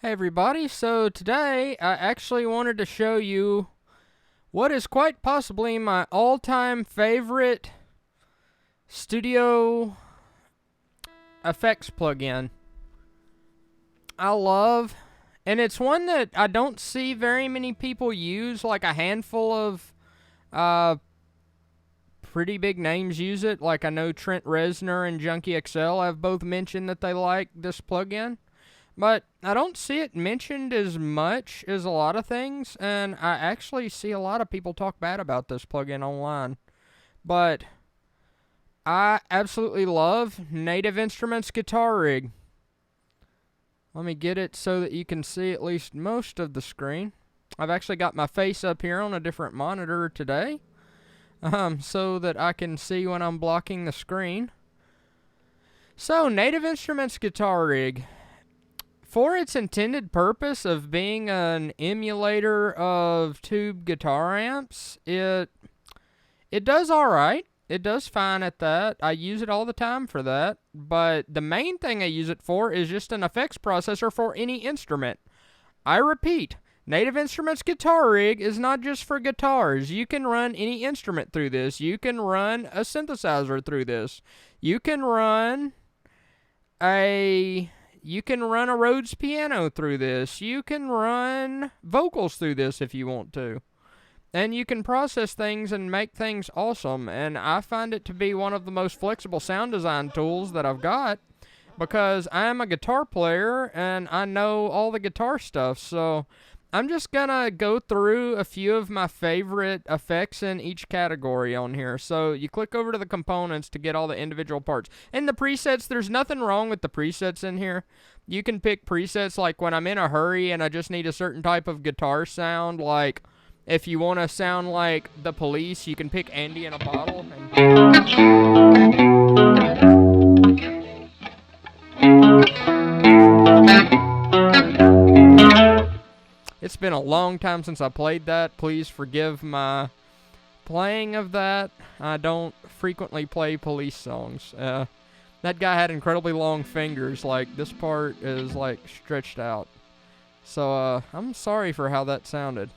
Hey everybody, so today I actually wanted to show you what is quite possibly my all-time favorite studio effects plugin. I love, and it's one that I don't see very many people use, like a handful of uh, pretty big names use it, like I know Trent Reznor and Junkie XL have both mentioned that they like this plugin. But I don't see it mentioned as much as a lot of things, and I actually see a lot of people talk bad about this plugin online. But I absolutely love Native Instruments Guitar Rig. Let me get it so that you can see at least most of the screen. I've actually got my face up here on a different monitor today, so that I can see when I'm blocking the screen. So, Native Instruments Guitar Rig. For its intended purpose of being an emulator of tube guitar amps, it does alright. It does fine at that. I use it all the time for that. But the main thing I use it for is just an effects processor for any instrument. I repeat, Native Instruments Guitar Rig is not just for guitars. You can run any instrument through this. You can run a synthesizer through this. You can run a Rhodes piano through this. You can run vocals through this if you want to. And you can process things and make things awesome. And I find it to be one of the most flexible sound design tools that I've got, because I'm a guitar player and I know all the guitar stuff. So I'm just gonna go through a few of my favorite effects in each category on here. So you click over to the components to get all the individual parts. And the presets, there's nothing wrong with the presets in here. You can pick presets like when I'm in a hurry and I just need a certain type of guitar sound. Like if you want to sound like The Police, you can pick Andy in a Bottle. It's been a long time since I played that. Please forgive my playing of that. I don't frequently play Police songs. That guy had incredibly long fingers. Like, this part is, like, stretched out. So, I'm sorry for how that sounded.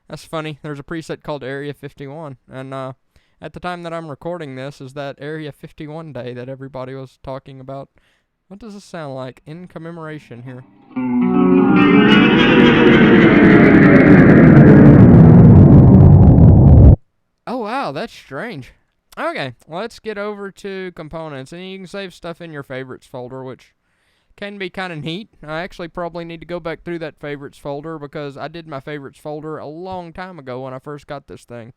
That's funny. There's a preset called Area 51. And, at the time that I'm recording this is that Area 51 day that everybody was talking about. What does this sound like in commemoration here? Oh wow, that's strange. Okay, let's get over to components, and you can save stuff in your favorites folder, which can be kind of neat. I actually probably need to go back through that favorites folder because I did my favorites folder a long time ago when I first got this thing.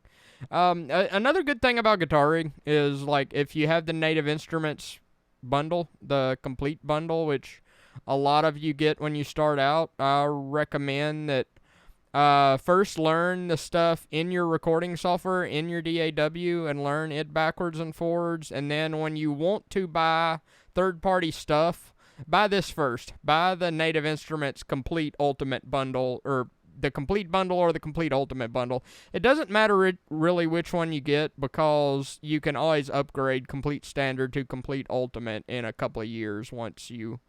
Another good thing about Guitar Rig is, like, if you have the Native Instruments bundle, the complete bundle, which a lot of you get when you start out, I recommend that first learn the stuff in your recording software, in your DAW, and learn it backwards and forwards. And then when you want to buy third-party stuff, buy this first. Buy the Native Instruments Complete Ultimate Bundle, or the Complete Bundle or the Complete Ultimate Bundle. It doesn't matter really which one you get, because you can always upgrade Complete Standard to Complete Ultimate in a couple of years once you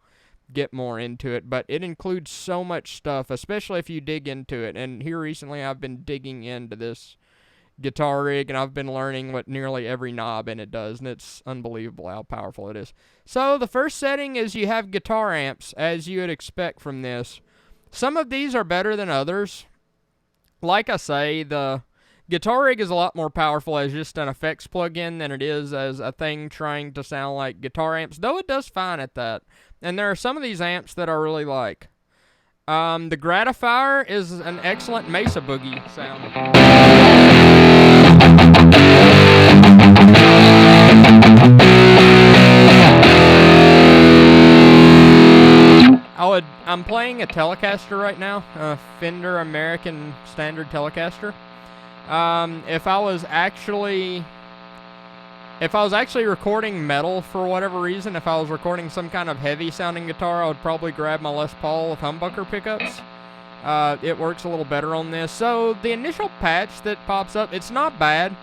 get more into it. But it includes so much stuff, especially if you dig into it. And here recently I've been digging into this Guitar Rig, and I've been learning what nearly every knob in it does, and it's unbelievable how powerful it is. So the first setting is you have guitar amps, as you would expect from this. Some of these are better than others. Like I say, the Guitar Rig is a lot more powerful as just an effects plugin than it is as a thing trying to sound like guitar amps, though it does fine at that. And there are some of these amps that I really like. The Gratifier is an excellent Mesa Boogie sound. I'm playing a Telecaster right now, a Fender American Standard Telecaster. If I was actually recording metal for whatever reason, if I was recording some kind of heavy sounding guitar, I would probably grab my Les Paul with humbucker pickups. It works a little better on this. So the initial patch that pops up, it's not bad,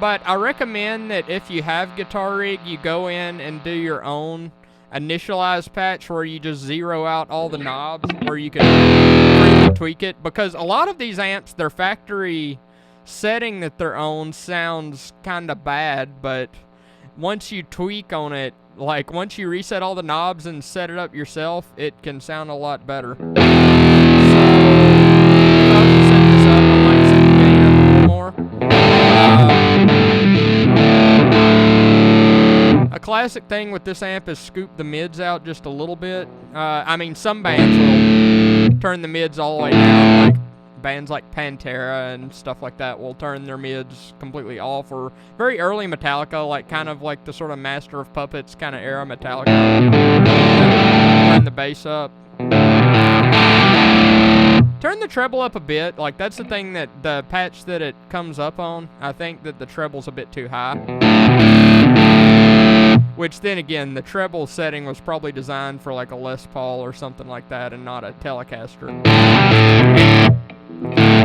But I recommend that if you have Guitar Rig, you go in and do your own initialize patch where you just zero out all the knobs where you can freely tweak it, because a lot of these amps, their factory setting that they're on sounds kind of bad, but once you tweak on it, like once you reset all the knobs and set it up yourself, it can sound a lot better. So if I was to set this up, I might set the gain up a little more. A classic thing with this amp is scoop the mids out just a little bit. I mean, some bands will turn the mids all the way down, like bands like Pantera and stuff like that will turn their mids completely off, or very early Metallica, like kind of like the sort of Master of Puppets kind of era Metallica. Turn the bass up. Turn the treble up a bit. Like, that's the thing that the patch that it comes up on, I think that the treble's a bit too high. Which then again, the treble setting was probably designed for like a Les Paul or something like that and not a Telecaster.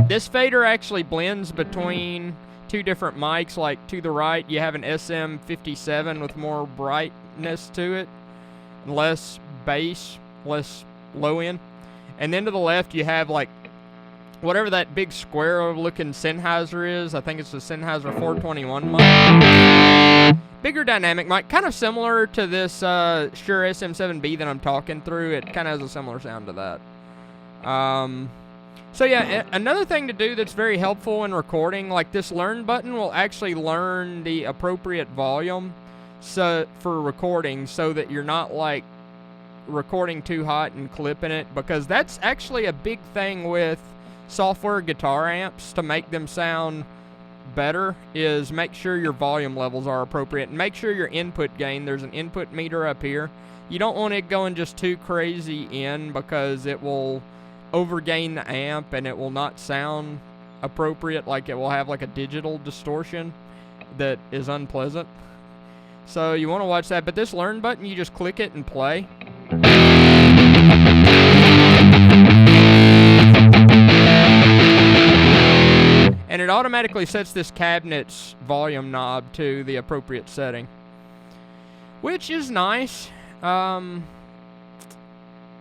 This fader actually blends between two different mics. Like to the right, you have an SM57 with more brightness to it, less bass, less low end. And then to the left, you have like whatever that big square-looking Sennheiser is. I think it's the Sennheiser 421 mic. Bigger dynamic mic, kind of similar to this Shure SM7B that I'm talking through. It kind of has a similar sound to that. So yeah, another thing to do that's very helpful in recording, like this learn button will actually learn the appropriate volume for recording, so that you're not like recording too hot and clipping it, because that's actually a big thing with software guitar amps to make them sound better, is make sure your volume levels are appropriate and make sure your input gain, there's an input meter up here. You don't want it going just too crazy in, because it will overgain the amp and it will not sound appropriate, like it will have like a digital distortion that is unpleasant. So you want to watch that. But this learn button, you just click it and play. And it automatically sets this cabinet's volume knob to the appropriate setting, which is nice.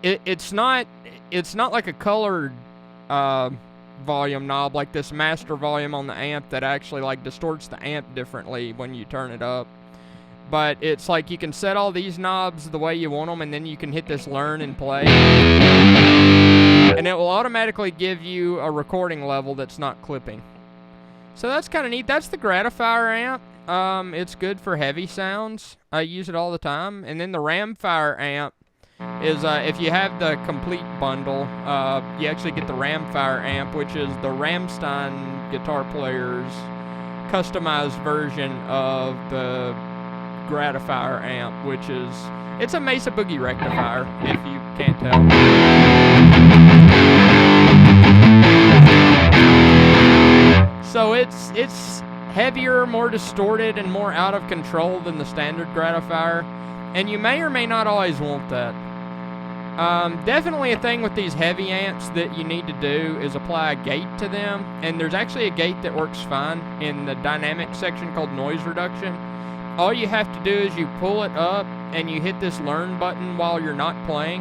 It's not like a colored volume knob like this master volume on the amp that actually like distorts the amp differently when you turn it up. But it's like you can set all these knobs the way you want them, and then you can hit this learn and play, and it will automatically give you a recording level that's not clipping. So that's kind of neat. That's the Gratifier amp. It's good for heavy sounds. I use it all the time. And then the Ramfire amp is, if you have the complete bundle, you actually get the Ramfire amp, which is the Rammstein guitar player's customized version of the Gratifier amp, which is, it's a Mesa Boogie rectifier, if you can't tell. So it's heavier, more distorted, and more out of control than the standard Gratifier, and you may or may not always want that. Definitely a thing with these heavy amps that you need to do is apply a gate to them, and there's actually a gate that works fine in the dynamic section called noise reduction. All you have to do is you pull it up and you hit this learn button while you're not playing,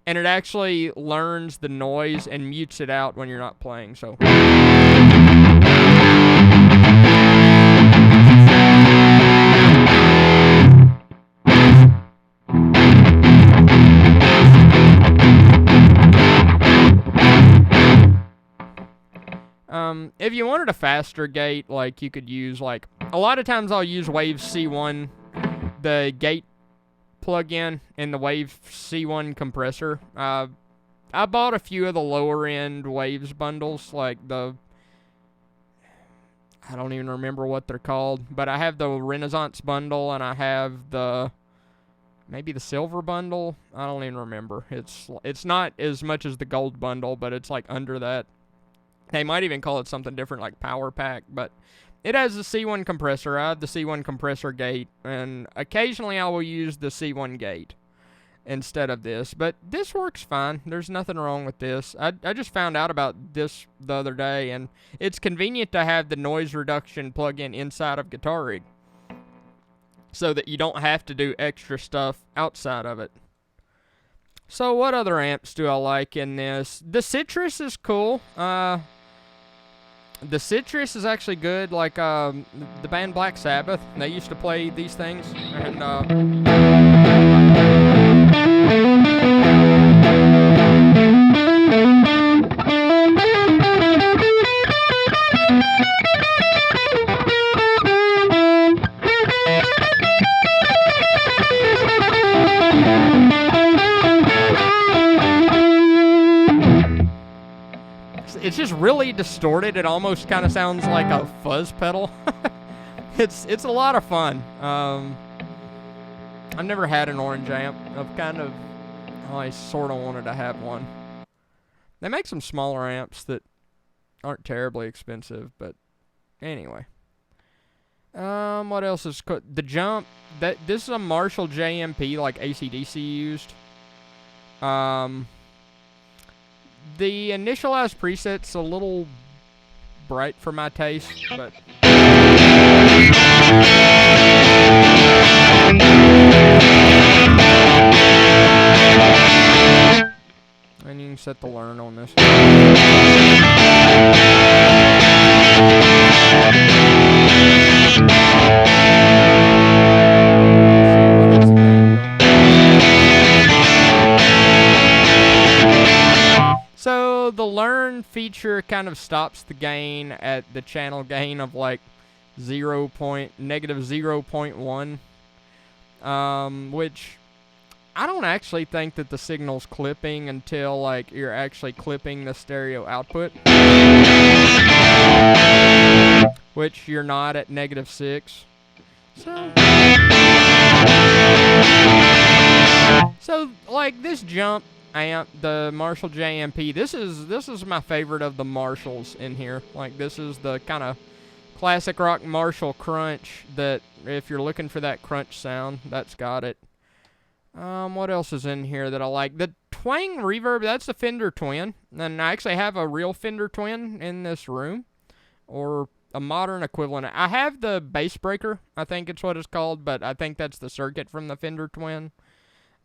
and it actually learns the noise and mutes it out when you're not playing. So if you wanted a faster gate, like you could use, like, a lot of times I'll use Wave C1, the gate plug-in in the Wave C1 compressor. I bought a few of the lower end Waves bundles, like I don't even remember what they're called, but I have the Renaissance bundle and I have maybe the Silver bundle. I don't even remember. It's not as much as the Gold bundle, but it's like under that. They might even call it something different, like Power Pack, but it has the C1 compressor. I have the C1 compressor gate, and occasionally I will use the C1 gate. instead of this. But this works fine. There's nothing wrong with this. I just found out about this the other day, and it's convenient to have the noise reduction plugin inside of Guitar Rig, so that you don't have to do extra stuff outside of it. So what other amps do I like in this? The Citrus is cool. The Citrus is actually good. Like the band Black Sabbath, they used to play these things, and it's just really distorted. It almost kind of sounds like a fuzz pedal. It's a lot of fun. I've never had an orange amp. I sort of wanted to have one. They make some smaller amps that aren't terribly expensive, but anyway. What else is the Jump? This is a Marshall JMP, like AC/DC used. The initialized preset's a little bright for my taste, but and you can set the learn on this. So the learn feature kind of stops the gain at the channel gain of like -0.1, which I don't actually think that the signal's clipping until like you're actually clipping the stereo output, which you're not at -6. So like this Jump amp, the Marshall JMP, this is my favorite of the Marshalls in here. Like, this is the kind of classic rock Marshall crunch that if you're looking for that crunch sound, that's got it. What else is in here that I like? The Twang Reverb, that's the Fender Twin, and I actually have a real Fender Twin in this room, or a modern equivalent. I have the Bass Breaker, I think it's what it's called, but I think that's the circuit from the Fender Twin.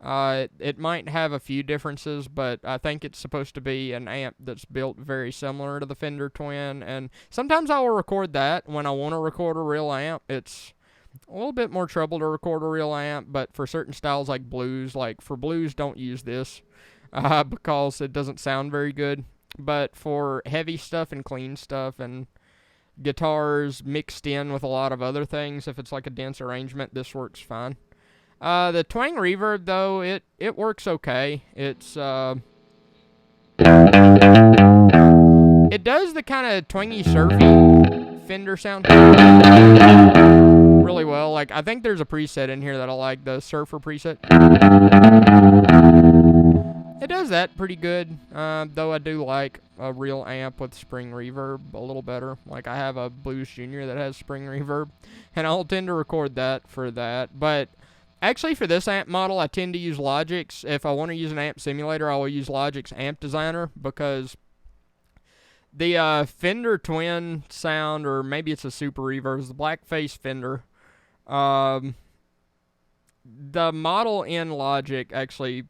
It might have a few differences, but I think it's supposed to be an amp that's built very similar to the Fender Twin, and sometimes I will record that when I want to record a real amp. It's a little bit more trouble to record a real amp, but for certain styles like blues, like for blues, don't use this, because it doesn't sound very good. But for heavy stuff and clean stuff and guitars mixed in with a lot of other things, if it's like a dense arrangement, this works fine. The Twang Reverb, though, it works okay. It does the kind of twangy, surfy Fender sound really well. Like, I think there's a preset in here that I like, the Surfer preset. It does that pretty good, though I do like a real amp with spring reverb a little better. Like, I have a Blues Junior that has spring reverb, and I'll tend to record that for that. But actually, for this amp model, I tend to use Logic's. If I want to use an amp simulator, I will use Logic's Amp Designer, because the Fender Twin sound, or maybe it's a Super Reverb, the Blackface Fender. The model in Logic actually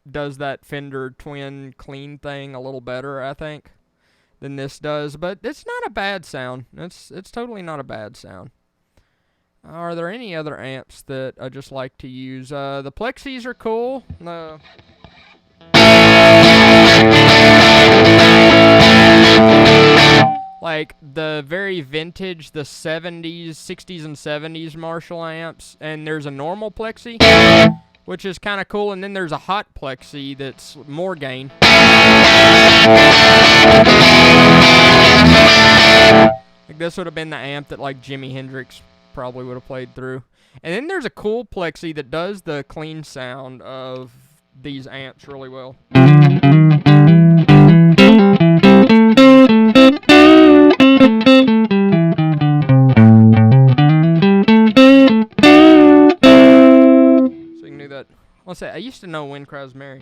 does that Fender Twin clean thing a little better, I think, than this does. But it's not a bad sound. It's totally not a bad sound. Are there any other amps that I just like to use? The Plexis are cool. Like the very vintage, the 70s, 60s, and 70s Marshall amps. And there's a normal Plexi, which is kind of cool. And then there's a hot Plexi that's more gain. Like this would have been the amp that like Jimi Hendrix probably would have played through. And then there's a cool Plexi that does the clean sound of these amps really well. So you can do that What's that? I used to know Wind Cries Mary.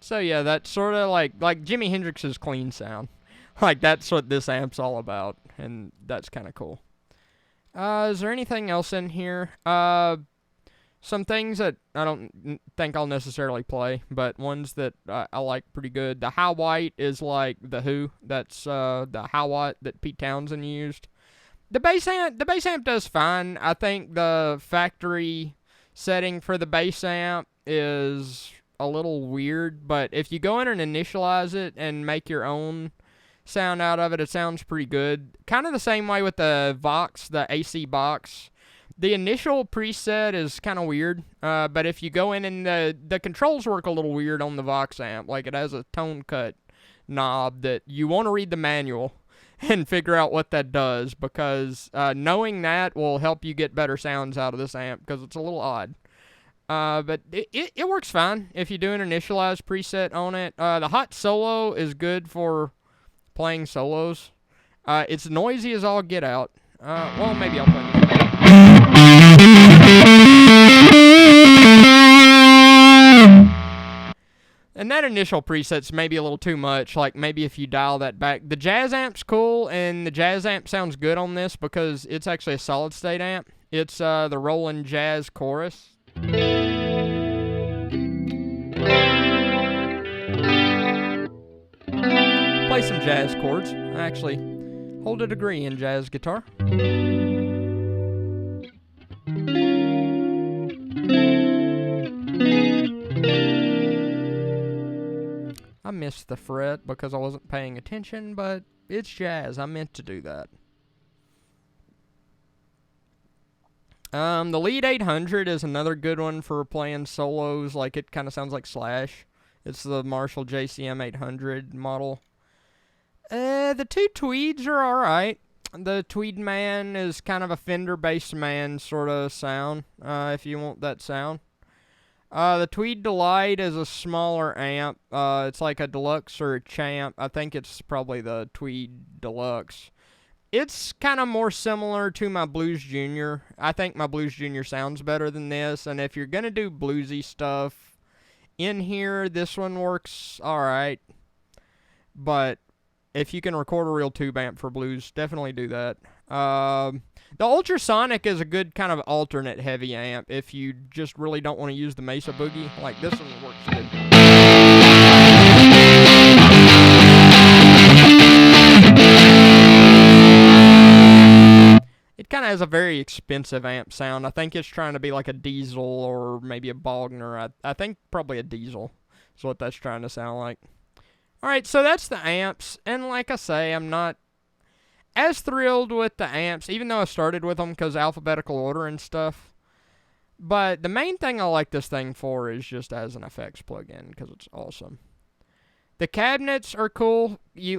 So yeah, that's sort of like Jimi Hendrix's clean sound. Like that's what this amp's all about, and that's kind of cool. Is there anything else in here? Some things that I don't think I'll necessarily play, but ones that I like pretty good. The High White is like the Who. That's the High White that Pete Townsend used. The bass amp does fine. I think the factory setting for the bass amp is a little weird, but if you go in and initialize it and make your own sound out of it, it sounds pretty good. Kind of the same way with the Vox, the AC box. The initial preset is kind of weird, but if you go in and the controls work a little weird on the Vox amp, like it has a tone cut knob that you want to read the manual and figure out what that does, because knowing that will help you get better sounds out of this amp, because it's a little odd. But it works fine if you do an initialized preset on it. The Hot Solo is good for playing solos. It's noisy as all get out. Well, maybe I'll play it. And that initial preset's maybe a little too much. Like, maybe if you dial that back. The Jazz amp's cool, and the Jazz amp sounds good on this because it's actually a solid-state amp. It's the Roland Jazz Chorus. Play some jazz chords. I actually hold a degree in jazz guitar. I missed the fret because I wasn't paying attention, but it's jazz. I meant to do that. The Lead 800 is another good one for playing solos. Like, it kind of sounds like Slash. It's the Marshall JCM 800 model. The two Tweeds are alright. The Tweed Man is kind of a Fender bass man sort of sound, if you want that sound. The Tweed Delight is a smaller amp. It's like a Deluxe or a Champ. I think it's probably the Tweed Deluxe. It's kind of more similar to my Blues Junior. I think my Blues Junior sounds better than this, and if you're going to do bluesy stuff in here, this one works alright. But if you can record a real tube amp for blues, definitely do that. The Ultrasonic is a good kind of alternate heavy amp if you just really don't want to use the Mesa Boogie. Like, this one works good. It kind of has a very expensive amp sound. I think it's trying to be like a Diesel or maybe a Bogner. I think probably a Diesel is what that's trying to sound like. Alright, so that's the amps. And like I say, I'm not as thrilled with the amps, even though I started with them because alphabetical order and stuff. But the main thing I like this thing for is just as an effects plugin, because it's awesome. The cabinets are cool. You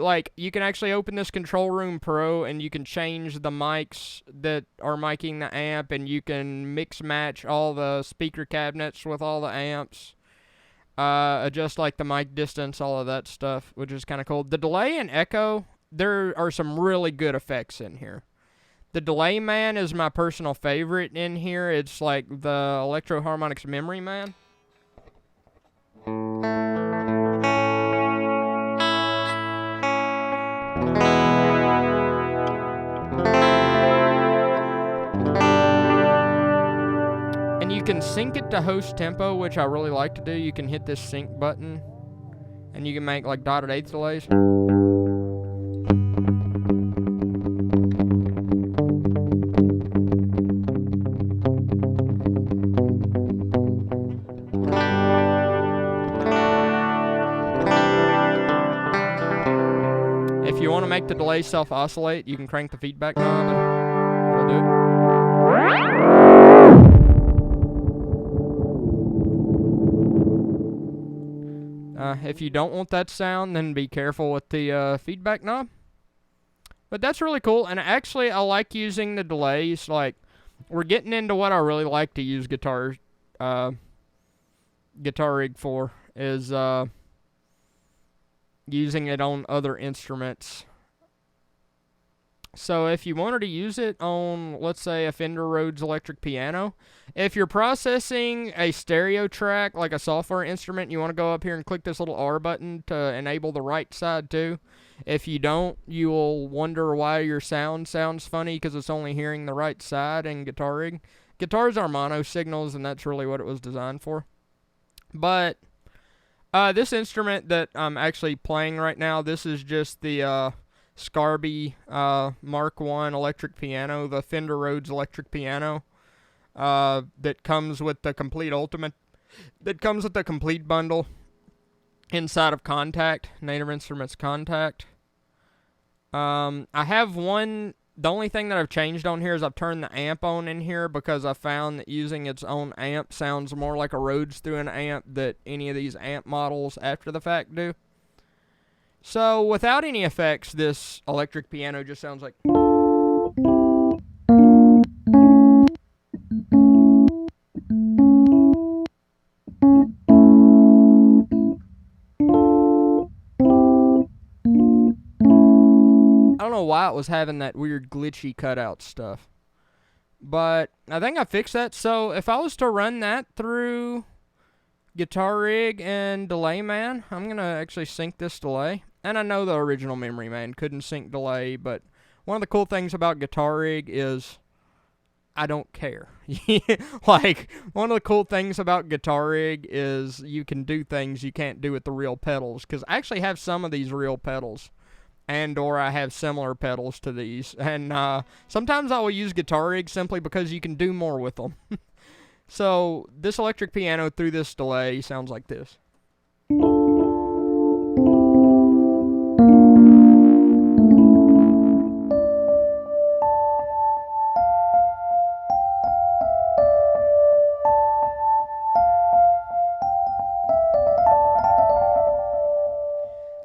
can actually open this Control Room Pro and you can change the mics that are miking the amp, and you can mix match all the speaker cabinets with all the amps. Adjust like the mic distance, all of that stuff, which is kind of cool. The delay and echo, there are some really good effects in here. The Delay Man is my personal favorite in here. It's like the Electro Harmonix Memory Man. And you can sync it to host tempo, which I really like to do. You can hit this sync button, and you can make like dotted eighth delays. If you want to make the delay self-oscillate, you can crank the feedback knob and it'll do it. If you don't want that sound, then be careful with the feedback knob. But that's really cool, and actually I like using the delays. Like, we're getting into what I really like to use Guitar Rig for, is using it on other instruments. So if you wanted to use it on, let's say, a Fender Rhodes electric piano, if you're processing a stereo track like a software instrument, you want to go up here and click this little R button to enable the right side too. If you don't, you will wonder why your sound sounds funny because it's only hearing the right side in Guitar Rig. Guitars are mono signals, and that's really what it was designed for. But this instrument that I'm actually playing right now, this is just the Scarby Mark I electric piano, the Fender Rhodes electric piano that comes with the complete bundle inside of Kontakt, Native Instruments Kontakt. I have one. The only thing that I've changed on here is I've turned the amp on in here because I found that using its own amp sounds more like a Rhodes through an amp that any of these amp models after the fact do. So without any effects, this electric piano just sounds like... I don't know why it was having that weird glitchy cutout stuff. But I think I fixed that. So if I was to run that through Guitar Rig and Delay Man, I'm going to actually sync this delay. And I know the original Memory Man couldn't sync delay, but one of the cool things about Guitar Rig is I don't care. Like, one of the cool things about Guitar Rig is you can do things you can't do with the real pedals, because I actually have some of these real pedals, and or I have similar pedals to these, and sometimes I will use Guitar Rig simply because you can do more with them. So, this electric piano through this delay sounds like this.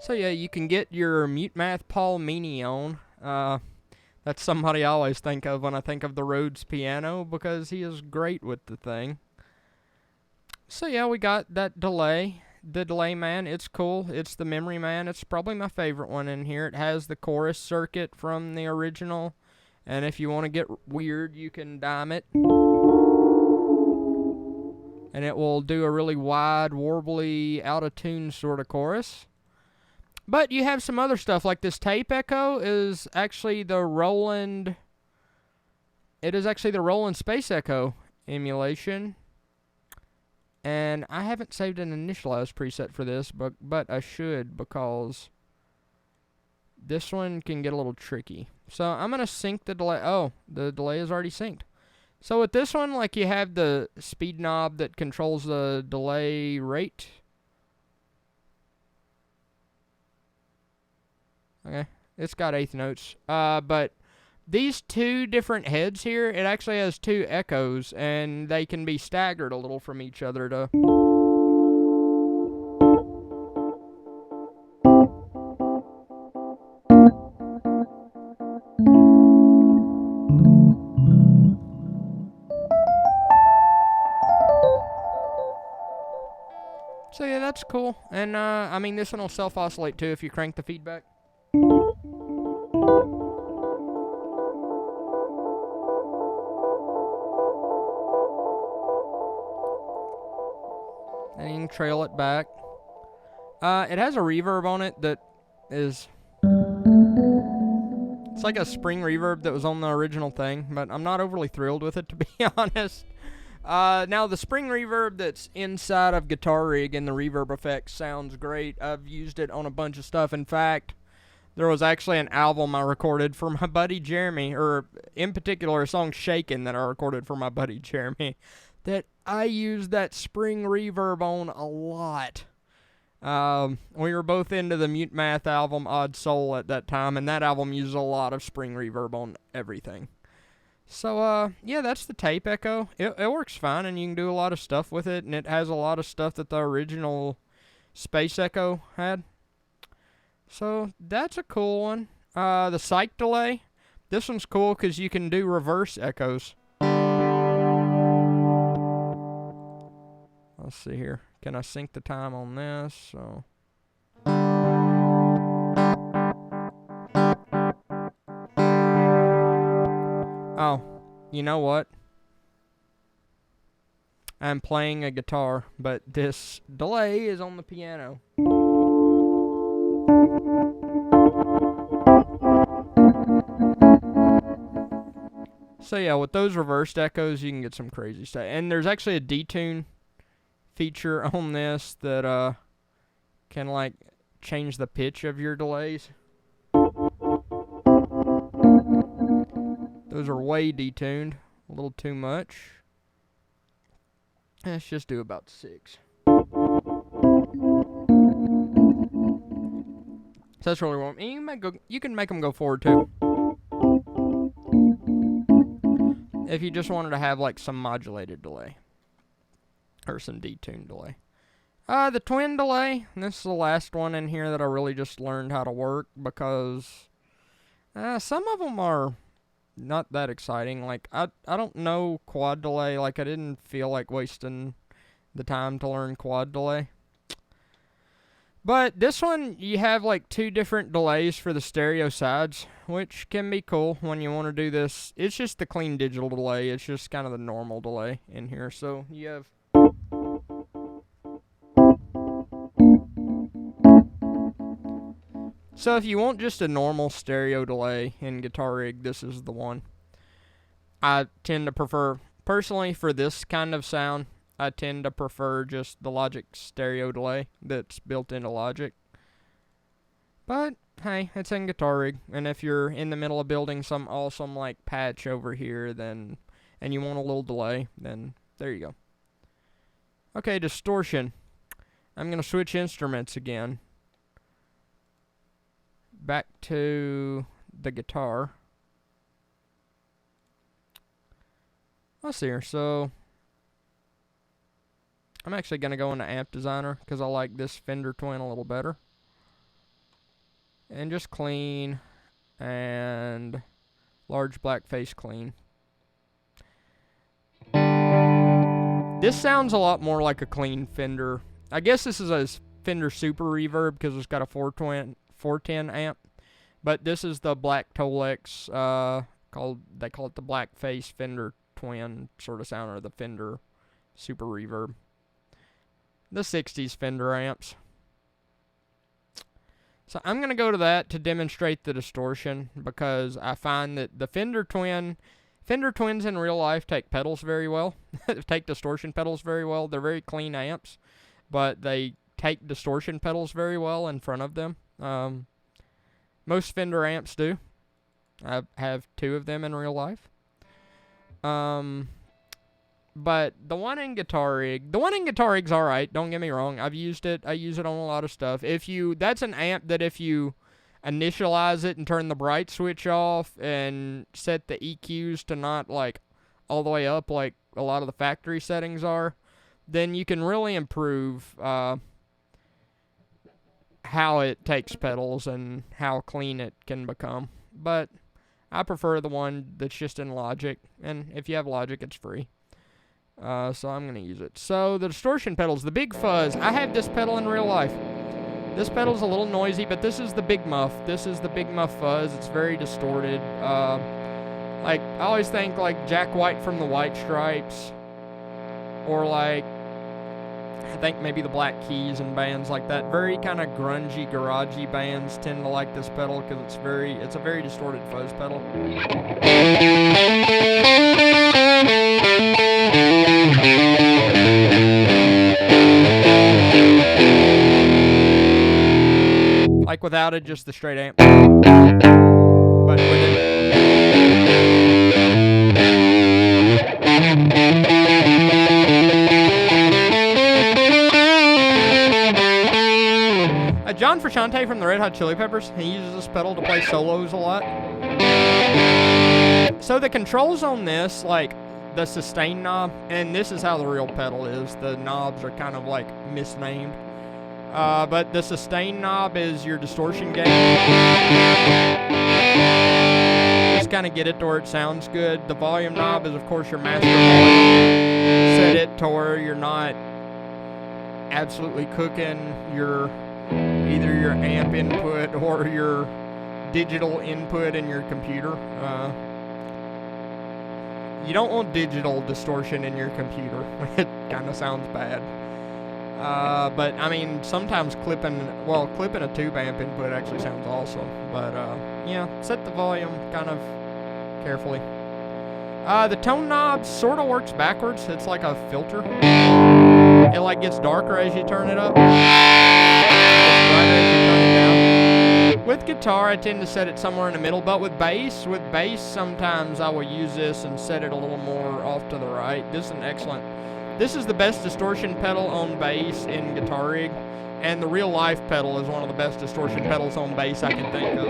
So yeah, you can get your Mutemath Paul Meany on. That's somebody I always think of when I think of the Rhodes piano because he is great with the thing. So yeah, we got that delay. The Delay Man, it's cool. It's the Memory Man. It's probably my favorite one in here. It has the chorus circuit from the original. And if you want to get weird, you can dime it. And it will do a really wide, warbly, out-of-tune sort of chorus. But you have some other stuff, like this tape echo is actually the Roland... It is actually the Roland Space Echo emulation. And I haven't saved an initialized preset for this, but I should, because this one can get a little tricky. So I'm going to sync the delay. Oh, the delay is already synced. So with this one, like, you have the speed knob that controls the delay rate. Okay, it's got eighth notes. But these two different heads here, it actually has two echoes, and they can be staggered a little from each other to... So yeah, that's cool. And I mean, this one will self-oscillate too if you crank the feedback. And you can trail it back. It has a reverb on it that is... It's like a spring reverb that was on the original thing, but I'm not overly thrilled with it, to be honest. Now, the spring reverb that's inside of Guitar Rig and the reverb effect sounds great. I've used it on a bunch of stuff. In fact, there was actually an album I recorded for my buddy Jeremy, or in particular a song Shakin' that I recorded for my buddy Jeremy, that I used that spring reverb on a lot. We were both into the Mutemath album Odd Soul at that time, and that album uses a lot of spring reverb on everything. So, yeah, that's the tape echo. It works fine, and you can do a lot of stuff with it, and it has a lot of stuff that the original Space Echo had. So, that's a cool one. The Psych delay. This one's cool because you can do reverse echoes. Let's see here. Can I sync the time on this? So... Oh, you know what? I'm playing a guitar, but this delay is on the piano. So yeah, with those reversed echoes, you can get some crazy stuff. And there's actually a detune feature on this that can like change the pitch of your delays. Those are way detuned, a little too much. Let's just do about 6. So that's really warm. And you can make them go forward too. If you just wanted to have like some modulated delay. Or some detuned delay. The twin delay. This is the last one in here that I really just learned how to work because some of them are not that exciting. Like, I don't know quad delay. Like, I didn't feel like wasting the time to learn quad delay. But this one, you have like 2 different delays for the stereo sides, which can be cool when you want to do this. It's just the clean digital delay. It's just kind of the normal delay in here. So you have... So if you want just a normal stereo delay in Guitar Rig, this is the one. I tend to prefer, personally for this kind of sound, I tend to prefer just the Logic stereo delay that's built into Logic. But, hey, it's in Guitar Rig, and if you're in the middle of building some awesome, like, patch over here, then, and you want a little delay, then there you go. Okay, distortion. I'm going to switch instruments again. Back to the guitar. Let's see here. So I'm actually going to go into Amp Designer because I like this Fender Twin a little better. And just clean and large black face clean. This sounds a lot more like a clean Fender. I guess this is a Fender Super Reverb because it's got a 410 amp. But this is the black Tolex, they call it the black face Fender Twin sort of sound, or the Fender Super Reverb. The 60s Fender amps. So I'm going to go to that to demonstrate the distortion because I find that the Fender Twins in real life take pedals very well. Take distortion pedals very well. They're very clean amps, but they take distortion pedals very well in front of them. Most Fender amps do. I have 2 of them in real life. But the one in Guitar Rig's alright, don't get me wrong. I've used it. I use it on a lot of stuff. That's an amp that if you initialize it and turn the bright switch off and set the EQs to not like all the way up like a lot of the factory settings are, then you can really improve how it takes pedals and how clean it can become. But I prefer the one that's just in Logic, and if you have Logic, it's free. So I'm going to use it. So the distortion pedals, the Big Fuzz, I have this pedal in real life. This pedal's a little noisy, but this is the Big Muff. This is the Big Muff Fuzz. It's very distorted. Like, I always think like Jack White from the White Stripes, or like, I think maybe the Black Keys and bands like that. Very kind of grungy, garagey bands tend to like this pedal because it's a very distorted fuzz pedal. Like without it, just the straight amp. But with it. John Frusciante from the Red Hot Chili Peppers, he uses this pedal to play solos a lot. So the controls on this, like the sustain knob, and this is how the real pedal is. The knobs are kind of like misnamed. But the sustain knob is your distortion gain. Just kind of get it to where it sounds good. The volume knob is, of course, your master volume. Set it to where you're not absolutely cooking either your amp input or your digital input in your computer. You don't want digital distortion in your computer. It kind of sounds bad. But I mean, sometimes clipping a tube amp input actually sounds awesome. But yeah, set the volume kind of carefully. The tone knob sort of works backwards. It's like a filter. It like gets darker as you turn it up. It's brighter as you turn it down. With guitar, I tend to set it somewhere in the middle. But with bass, sometimes I will use this and set it a little more off to the right. This is the best distortion pedal on bass in Guitar Rig. And the Real Life pedal is one of the best distortion pedals on bass I can think of.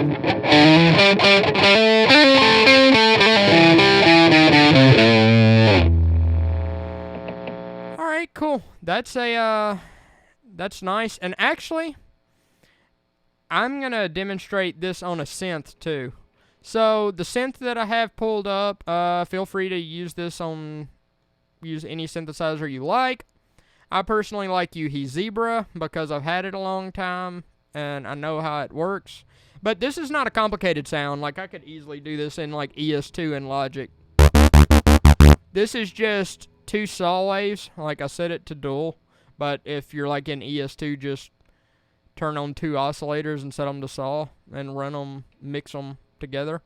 Alright, cool. That's nice. And actually, I'm going to demonstrate this on a synth too. So, the synth that I have pulled up, feel free to use any synthesizer you like. I personally like UHE Zebra because I've had it a long time and I know how it works. But this is not a complicated sound. Like, I could easily do this in like ES2 in Logic. This is just 2 saw waves. Like, I set it to dual. But if you're like in ES2, just turn on 2 oscillators and set them to saw and mix them together.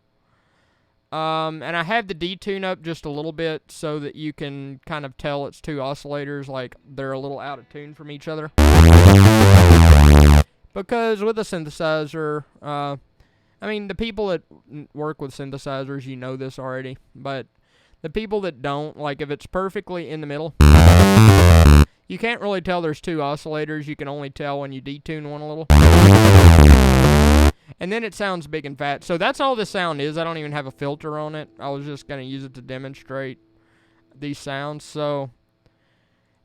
And I have the detune up just a little bit so that you can kind of tell it's 2 oscillators, like they're a little out of tune from each other. Because with a synthesizer, I mean, the people that work with synthesizers, you know this already, but the people that don't, like if it's perfectly in the middle, you can't really tell there's 2 oscillators. You can only tell when you detune one a little. And then it sounds big and fat. So that's all this sound is. I don't even have a filter on it. I was just going to use it to demonstrate these sounds. So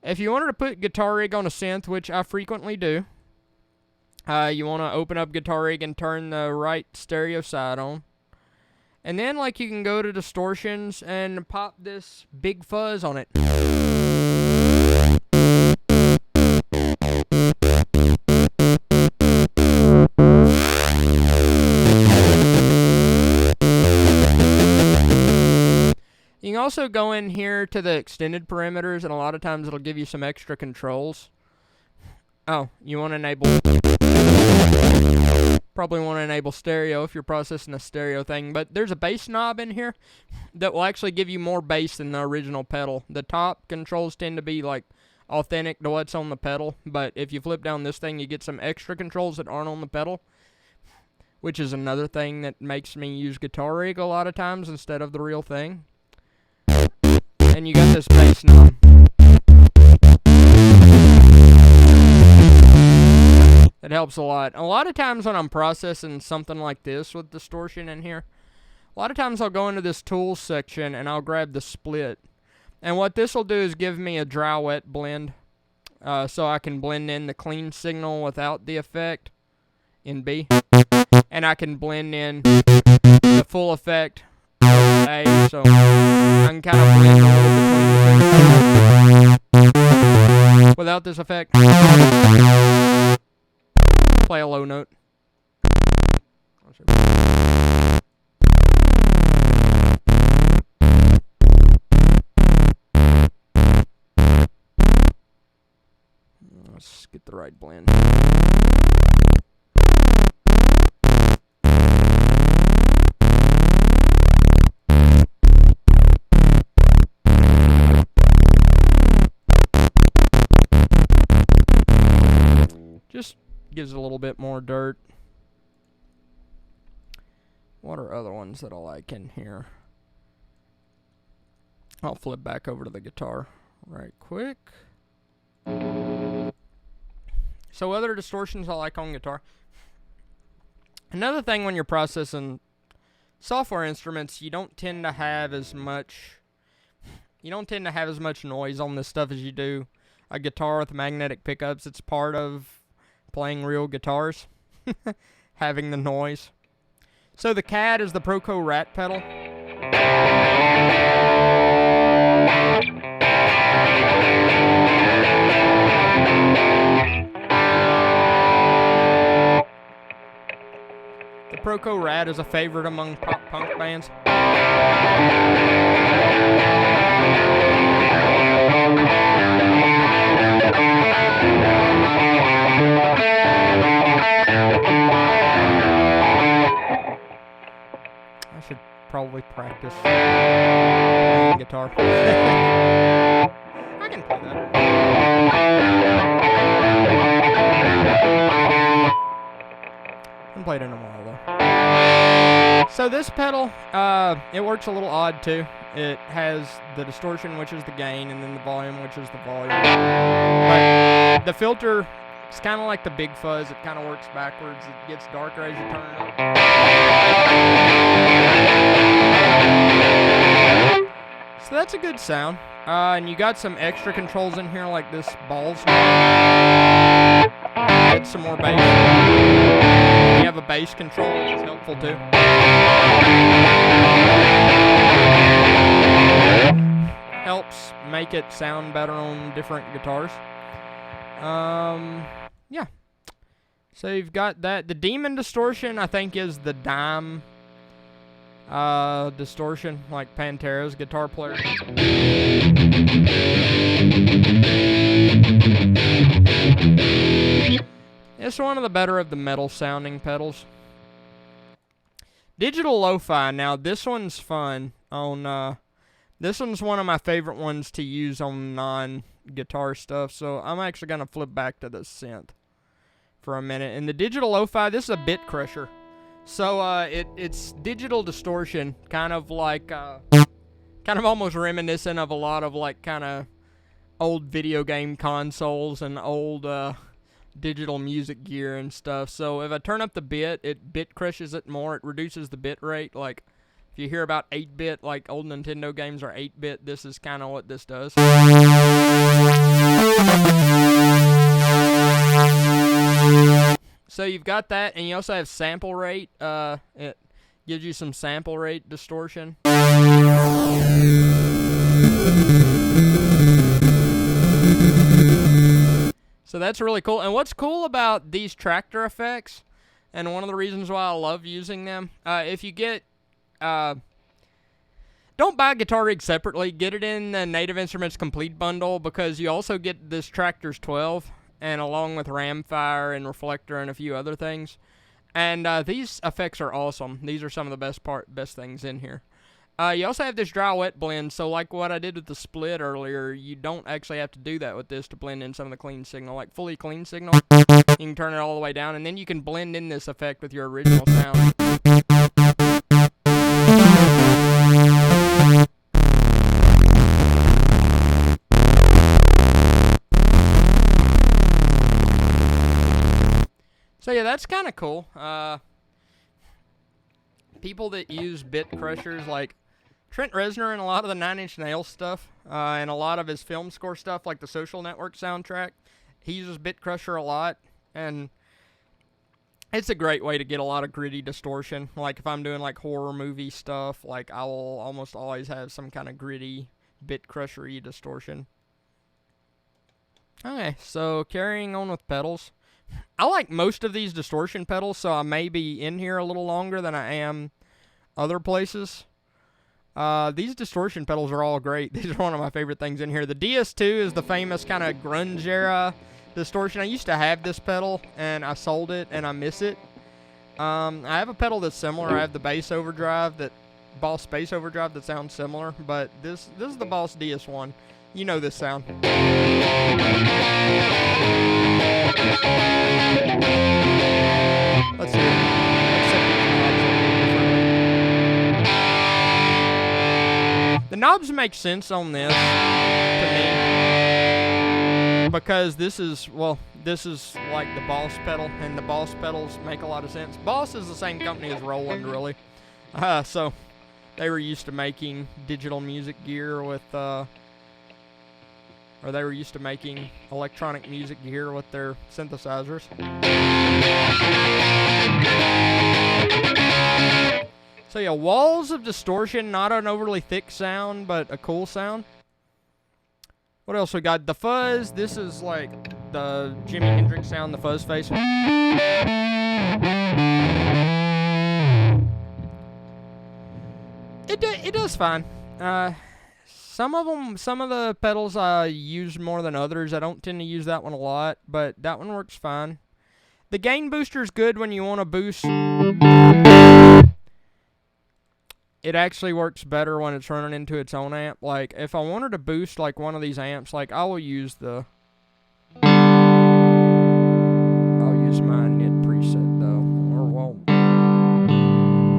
if you wanted to put Guitar Rig on a synth, which I frequently do, you want to open up Guitar Rig and turn the right stereo side on. And then like you can go to distortions and pop this big fuzz on it. You can also go in here to the extended parameters, and a lot of times it'll give you some extra controls. Oh, you want to enable... Probably want to enable stereo if you're processing a stereo thing, but there's a bass knob in here that will actually give you more bass than the original pedal. The top controls tend to be like authentic to what's on the pedal, but if you flip down this thing, you get some extra controls that aren't on the pedal, which is another thing that makes me use Guitar Rig a lot of times instead of the real thing. And you got this bass knob. It helps a lot. A lot of times when I'm processing something like this with distortion in here, a lot of times I'll go into this tools section and I'll grab the split. And what this will do is give me a dry wet blend. So I can blend in the clean signal without the effect in B. And I can blend in the full effect A. So I can kind of blend a little between the two. Without this effect. Play a low note. Let's get the right blend. Just gives it a little bit more dirt. What are other ones that I like in here? I'll flip back over to the guitar right quick. So other distortions I like on guitar. Another thing when you're processing software instruments, you don't tend to have as much noise on this stuff as you do a guitar with magnetic pickups. It's part of playing real guitars, having the noise. So the CAD is the Proco Rat pedal. The Proco Rat is a favorite among pop punk bands. Probably practice playing guitar. I can play that. I haven't played it in a while though. So this pedal, it works a little odd too. It has the distortion, which is the gain, and then the volume, which is the volume. But the filter, it's kind of like the Big Fuzz. It kind of works backwards. It gets darker as you turn it up. So that's a good sound. And you got some extra controls in here, like this balls. Add some more bass. You have a bass control, which is helpful too. Helps make it sound better on different guitars. Yeah. So you've got that. The Demon distortion, I think, is the dime distortion, like Pantera's guitar player. It's one of the better of the metal sounding pedals. Digital Lo-Fi, now this one's fun on, this one's one of my favorite ones to use on non-guitar stuff, so I'm actually going to flip back to the synth for a minute. And the Digital Lo-Fi, this is a bit crusher. So, it's digital distortion, kind of like, kind of almost reminiscent of a lot of, like, kind of old video game consoles and old, digital music gear and stuff. So, if I turn up the bit, it bit crushes it more. It reduces the bit rate. Like, if you hear about 8-bit, like, old Nintendo games are 8-bit, this is kind of what this does. So you've got that, and you also have sample rate. It gives you some sample rate distortion. So that's really cool. And what's cool about these Traktor effects, and one of the reasons why I love using them, if you get, don't buy a guitar rig separately. Get it in the Native Instruments Complete bundle, because you also get this Traktor's 12. And along with Ramfire and Reflector and a few other things. And these effects are awesome. These are some of the best things in here. You also have this dry-wet blend, so like what I did with the split earlier, you don't actually have to do that with this to blend in some of the clean signal. Like fully clean signal, you can turn it all the way down, and then you can blend in this effect with your original sound. So yeah, that's kind of cool. People that use bit crushers, like Trent Reznor and a lot of the Nine Inch Nails stuff, and a lot of his film score stuff, like the Social Network soundtrack, he uses bit crusher a lot, and it's a great way to get a lot of gritty distortion. Like if I'm doing like horror movie stuff, like I will almost always have some kind of gritty bit crusher-y distortion. Okay, so carrying on with pedals. I like most of these distortion pedals, so I may be in here a little longer than I am other places. These distortion pedals are all great. These are one of my favorite things in here. The DS2 is the famous kind of grunge era distortion. I used to have this pedal, and I sold it, and I miss it. I have a pedal that's similar. I have the Bass Overdrive, Boss Bass Overdrive that sounds similar, but this is the Boss DS1. You know this sound. Let's see. The knobs make sense on this to me, because this is like the Boss pedal, and the Boss pedals make a lot of sense. Boss is the same company as Roland, really. So they were used to making digital music gear with, or they were used to making electronic music gear with their synthesizers. So yeah, Walls of Distortion, not an overly thick sound, but a cool sound. What else we got? The Fuzz, this is like the Jimi Hendrix sound, the fuzz face. It it does fine. Some of the pedals I use more than others. I don't tend to use that one a lot, but that one works fine. The gain booster is good when you want to boost. It actually works better when it's running into its own amp. Like, if I wanted to boost, like, one of these amps, like, I will use the... I'll use my knit preset, though. Or, well,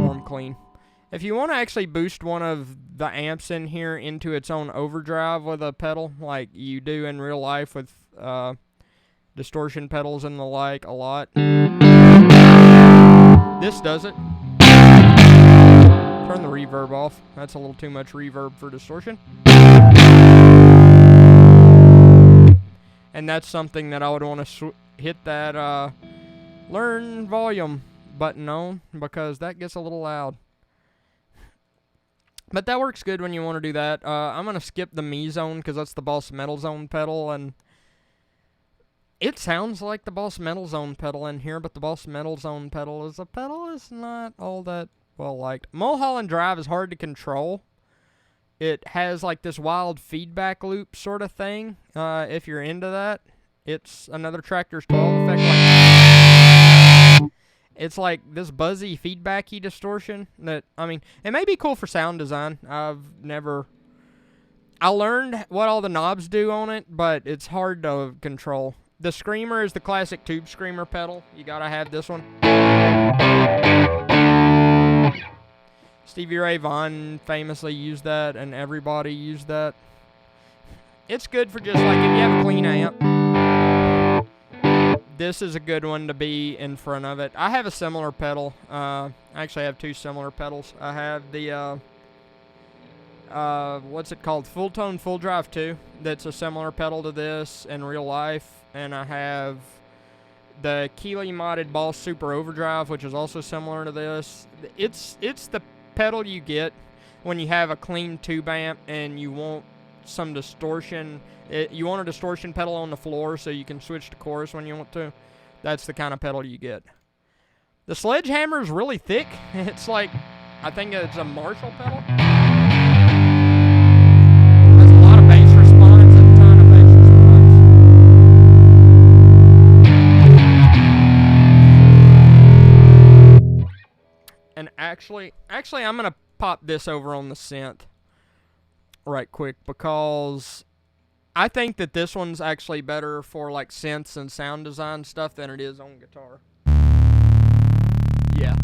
warm clean. If you want to actually boost one of the amps in here into its own overdrive with a pedal, like you do in real life with distortion pedals and the like a lot, this does it. Turn the reverb off. That's a little too much reverb for distortion. And that's something that I would want to hit that learn volume button on, because that gets a little loud. But that works good when you want to do that. I'm going to skip the Me Zone because that's the Boss Metal Zone pedal, and it sounds like the Boss Metal Zone pedal in here, but the Boss Metal Zone pedal is not all that well liked. Mulholland Drive is hard to control. It has like this wild feedback loop sort of thing. If you're into that, it's another Tractor's 12 effect. It's like this buzzy, feedbacky distortion that, I mean, it may be cool for sound design. I learned what all the knobs do on it, but it's hard to control. The Screamer is the classic Tube Screamer pedal. You gotta have this one. Stevie Ray Vaughan famously used that, and everybody used that. It's good for just like if you have a clean amp. This is a good one to be in front of it. I have a similar pedal. I actually have two similar pedals. I have the, what's it called? Full Tone Full Drive 2. That's a similar pedal to this in real life. And I have the Keeley modded Boss Super Overdrive, which is also similar to this. It's the pedal you get when you have a clean tube amp and you want some distortion. You want a distortion pedal on the floor so you can switch to chorus when you want to. That's the kind of pedal you get. The Sledgehammer is really thick. It's like, I think it's a Marshall pedal. Has a lot of bass response, a ton of bass response. And actually, I'm going to pop this over on the synth right quick, because I think that this one's actually better for like synths and sound design stuff than it is on guitar. Yeah.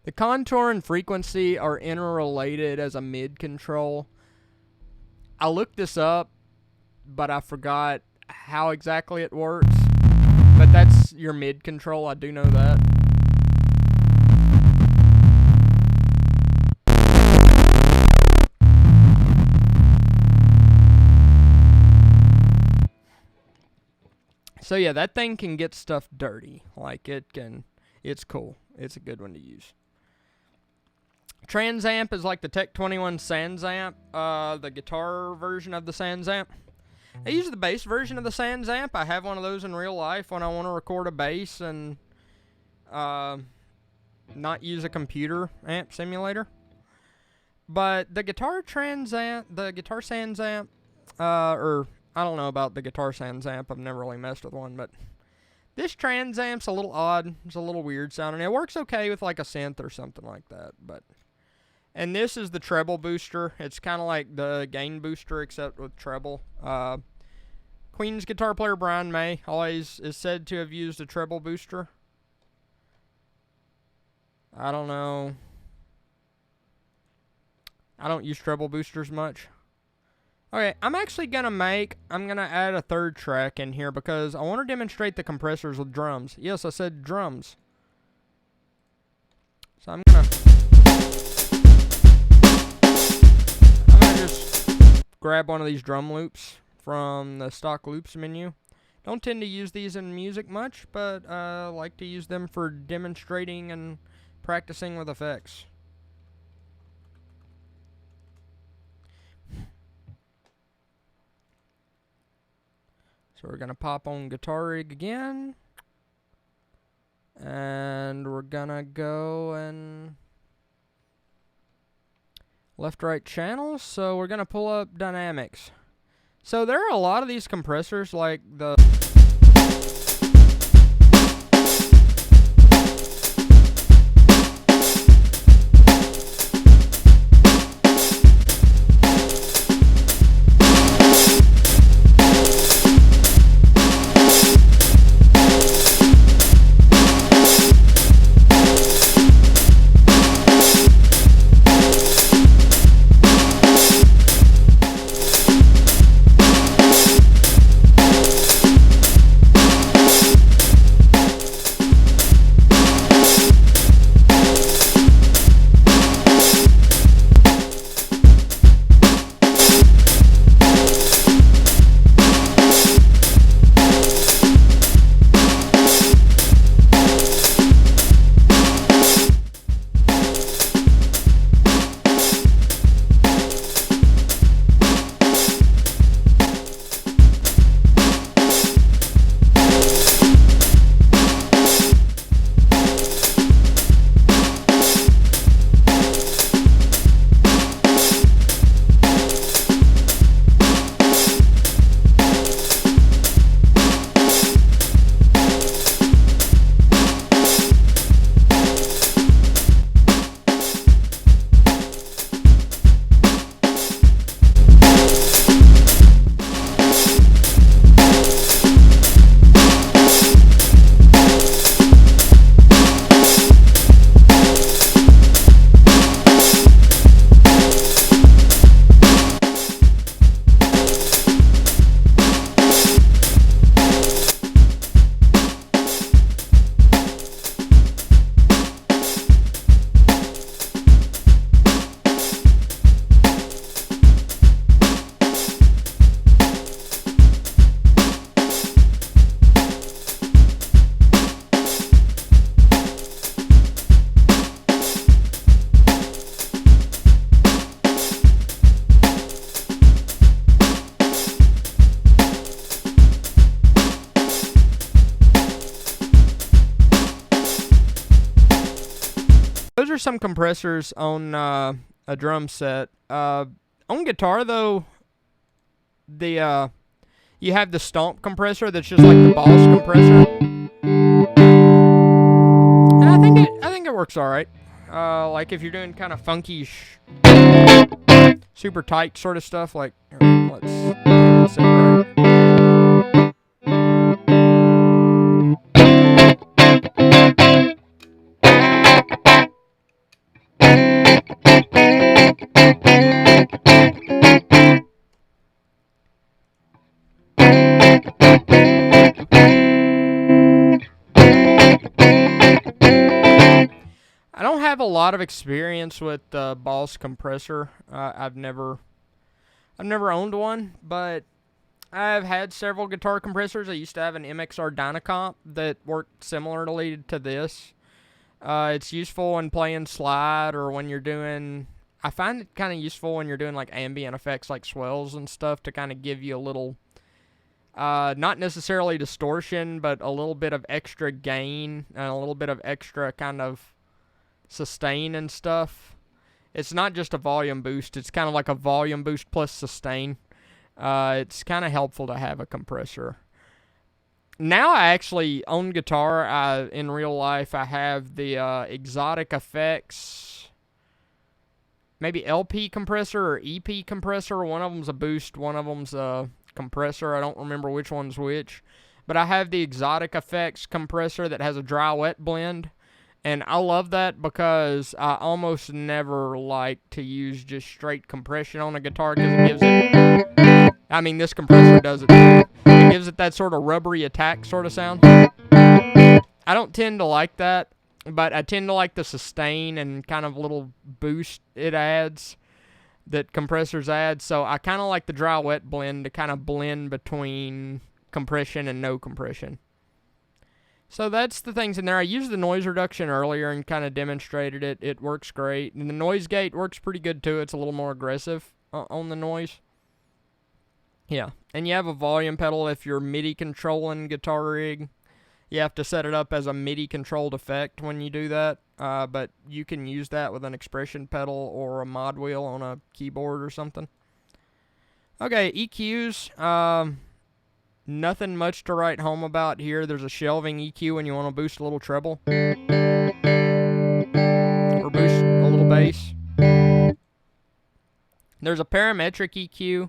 The contour and frequency are interrelated as a mid control. I looked this up, but I forgot how exactly it works. But that's your mid control, I do know that. So yeah, that thing can get stuff dirty. Like it's cool. It's a good one to use. Trans Amp is like the Tech 21 Sans Amp, the guitar version of the Sans Amp. I use the bass version of the Sans Amp. I have one of those in real life when I want to record a bass and not use a computer amp simulator. But the guitar Sans Amp, or I don't know about the guitar Sans Amp. I've never really messed with one, but this Trans Amp's a little odd. It's a little weird sounding. It works okay with like a synth or something like that, but. And this is the treble booster. It's kind of like the gain booster except with treble. Queen's guitar player Brian May always is said to have used a treble booster. I don't know. I don't use treble boosters much. Okay, I'm going to add a third track in here because I want to demonstrate the compressors with drums. Yes, I said drums. So I'm going to just grab one of these drum loops from the stock loops menu. Don't tend to use these in music much, but I like to use them for demonstrating and practicing with effects. So So we're going to pop on Guitar Rig again. And we're going to go and left-right channels. So we're going to pull up Dynamics. So there are a lot of these compressors, like the... Those are some compressors on a drum set. On guitar, though, the you have the stomp compressor that's just like the Boss compressor, and I think it works all right. Like if you're doing kind of funky, super tight sort of stuff. Like let's set it right. I don't have a lot of experience with the Boss compressor. I've never owned one, but I've had several guitar compressors. I used to have an MXR Dynacomp that worked similarly to this. It's useful when playing slide or when you're doing... I find it kind of useful when you're doing like ambient effects like swells and stuff to kind of give you a little... not necessarily distortion, but a little bit of extra gain and a little bit of extra kind of sustain and stuff. It's not just a volume boost. It's kind of like a volume boost plus sustain. It's kind of helpful to have a compressor. Now I actually, on guitar, in real life, I have the Exotic Effects, maybe LP compressor or EP compressor. One of them's a boost, one of them's a compressor. I don't remember which one's which. But I have the Exotic Effects compressor that has a dry-wet blend. And I love that because I almost never like to use just straight compression on a guitar because it gives it... I mean, this compressor does it. It gives it that sort of rubbery attack sort of sound. I don't tend to like that, but I tend to like the sustain and kind of little boost it adds that compressors add. So I kind of like the dry-wet blend to kind of blend between compression and no compression. So that's the things in there. I used the noise reduction earlier and kind of demonstrated it. It works great. And the noise gate works pretty good too. It's a little more aggressive on the noise. Yeah, and you have a volume pedal if you're MIDI controlling Guitar Rig. You have to set it up as a MIDI controlled effect when you do that, but you can use that with an expression pedal or a mod wheel on a keyboard or something. Okay, EQs. Nothing much to write home about here. There's a shelving EQ when you want to boost a little treble or boost a little bass. There's a parametric EQ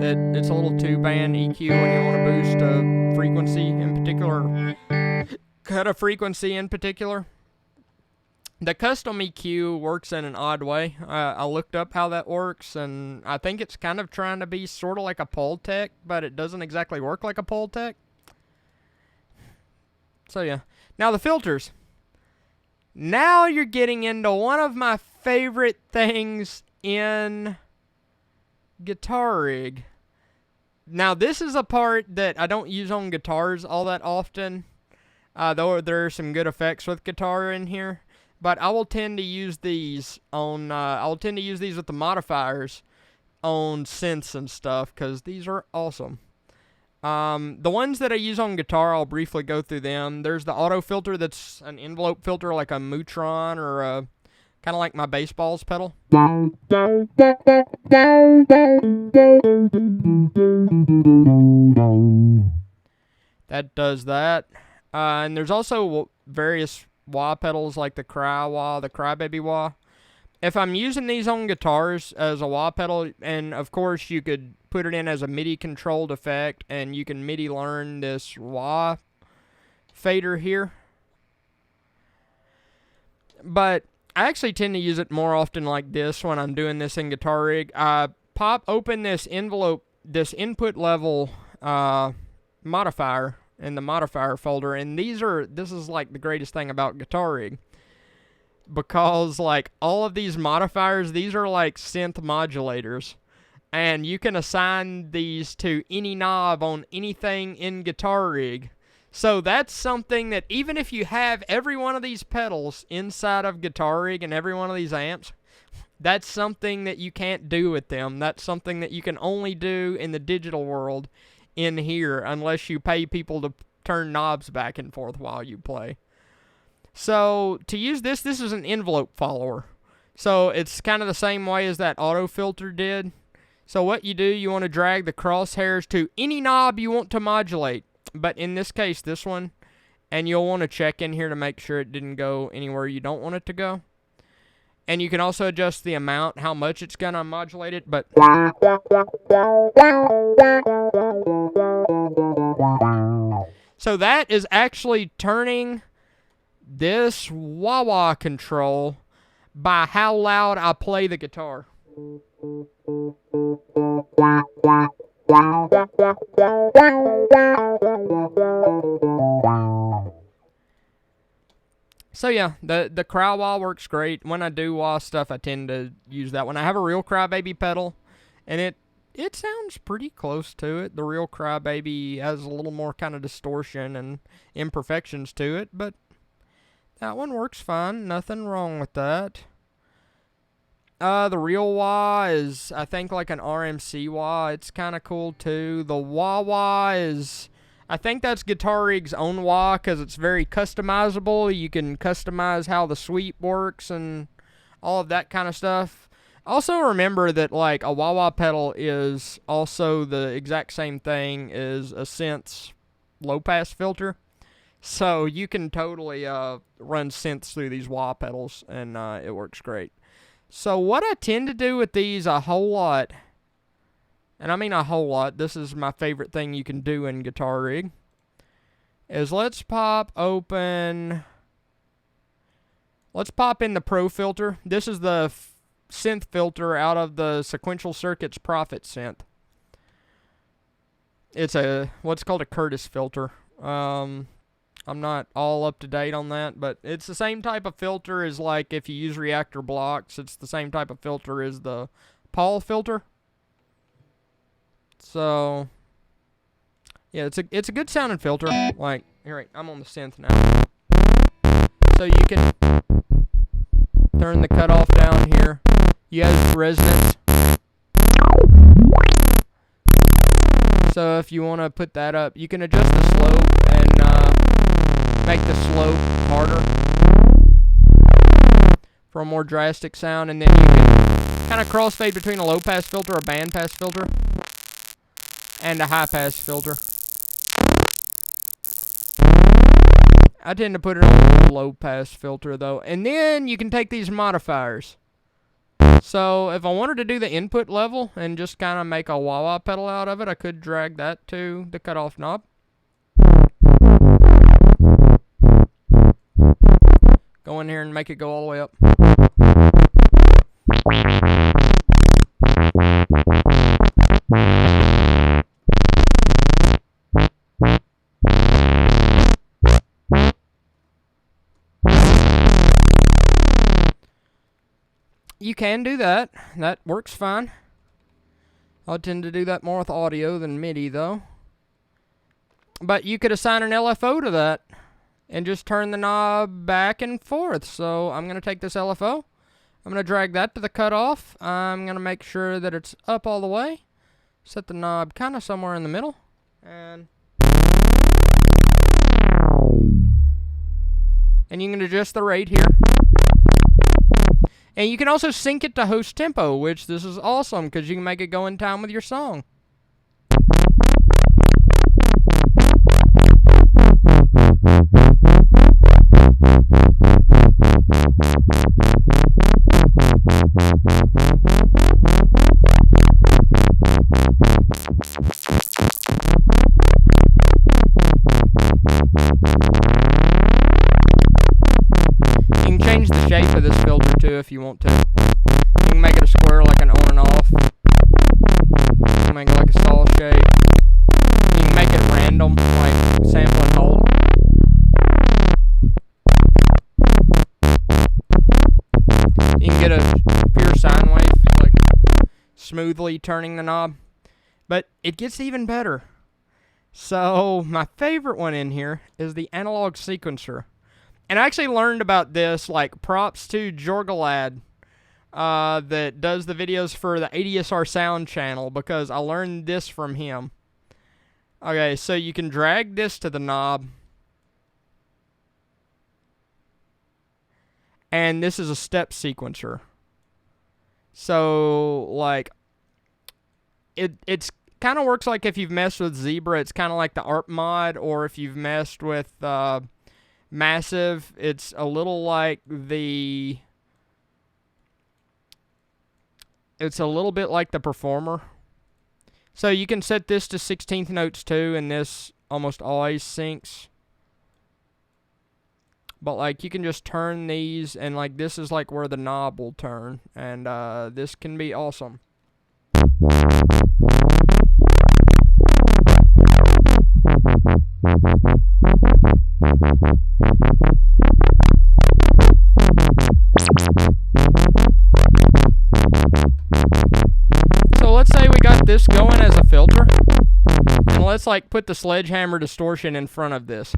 that it's a little two-band EQ when you want to boost a frequency in particular, cut a frequency in particular. The custom EQ works in an odd way. I looked up how that works, and I think it's kind of trying to be sort of like a Pultec, but it doesn't exactly work like a Pultec. So yeah. Now the filters. Now you're getting into one of my favorite things in Guitar Rig. Now this is a part that I don't use on guitars all that often, though there are some good effects with guitar in here. But I will tend to use these on. I'll tend to use these with the modifiers on synths and stuff because these are awesome. The ones that I use on guitar, I'll briefly go through them. There's the auto filter that's an envelope filter like a Mutron or kind of like my Bassballs pedal. That does that. And there's also various wah pedals like the Cry Wah, the Crybaby Wah. If I'm using these on guitars as a wah pedal, and of course you could put it in as a MIDI controlled effect, and you can MIDI learn this wah fader here. But I actually tend to use it more often like this when I'm doing this in Guitar Rig. I pop open this envelope, this input level modifier in the modifier folder, and this is like the greatest thing about Guitar Rig, because like all of these modifiers, these are like synth modulators, and you can assign these to any knob on anything in Guitar Rig. So that's something that even if you have every one of these pedals inside of Guitar Rig and every one of these amps, that's something that you can't do with them. That's something that you can only do in the digital world in here unless you pay people to turn knobs back and forth while you play. So to use this is an envelope follower. So it's kind of the same way as that auto filter did. So what you do, you want to drag the crosshairs to any knob you want to modulate. But in this case, this one, and you'll want to check in here to make sure it didn't go anywhere you don't want it to go. And you can also adjust the amount, how much it's going to modulate it, but so that is actually turning this wah-wah control by how loud I play the guitar. So yeah, the Cry Wah works great. When I do wah stuff, I tend to use that one. I have a real Crybaby pedal, and it sounds pretty close to it. The real Crybaby has a little more kind of distortion and imperfections to it, but that one works fine. Nothing wrong with that. The real wah is, I think, like an RMC wah. It's kind of cool too. The wah wah is, I think that's Guitar Rig's own wah because it's very customizable. You can customize how the sweep works and all of that kind of stuff. Also remember that like a wah wah pedal is also the exact same thing as a synth's low pass filter. So you can totally run synths through these wah pedals and it works great. So what I tend to do with these a whole lot, and I mean a whole lot, this is my favorite thing you can do in Guitar Rig, is let's pop in the Pro filter. This is the synth filter out of the Sequential Circuits Prophet synth. It's what's called a Curtis filter. I'm not all up to date on that, but it's the same type of filter as like if you use reactor blocks. It's the same type of filter as the Paul filter. So yeah, it's a good sounding filter. Like here, I'm on the synth now, so you can turn the cutoff down here. You have resonance. So if you want to put that up, you can adjust the slope and make the slope harder for a more drastic sound. And then you can kind of crossfade between a low-pass filter, a band-pass filter, and a high-pass filter. I tend to put it on a low-pass filter, though. And then you can take these modifiers. So if I wanted to do the input level and just kind of make a wah-wah pedal out of it, I could drag that to the cutoff knob. Go in here and make it go all the way up. You can do that. That works fine. I tend to do that more with audio than MIDI, though. But you could assign an LFO to that and just turn the knob back and forth. So I'm going to take this LFO. I'm going to drag that to the cutoff. I'm going to make sure that it's up all the way. Set the knob kind of somewhere in the middle. And you can adjust the rate here. And you can also sync it to host tempo, which this is awesome because you can make it go in time with your song. You can change the shape of this filter too if you want to. You can make it a square like an on and off. You can make it like a saw shape. You can make it random, like sample and hold. You can get a pure sine wave, like smoothly turning the knob. But it gets even better. So my favorite one in here is the analog sequencer. And I actually learned about this, like, props to Jorgalad, that does the videos for the ADSR Sound channel, because I learned this from him. Okay, so you can drag this to the knob. And this is a step sequencer. So, like, it's kind of works like if you've messed with Zebra, it's kind of like the ARP mod, or if you've messed with Massive, it's a little like the... It's a little bit like the Performer. So you can set this to 16th notes too, and this almost always syncs. But like you can just turn these, and like this is like where the knob will turn, and this can be awesome. So let's say we got this going as a filter, and let's like put the sledgehammer distortion in front of this.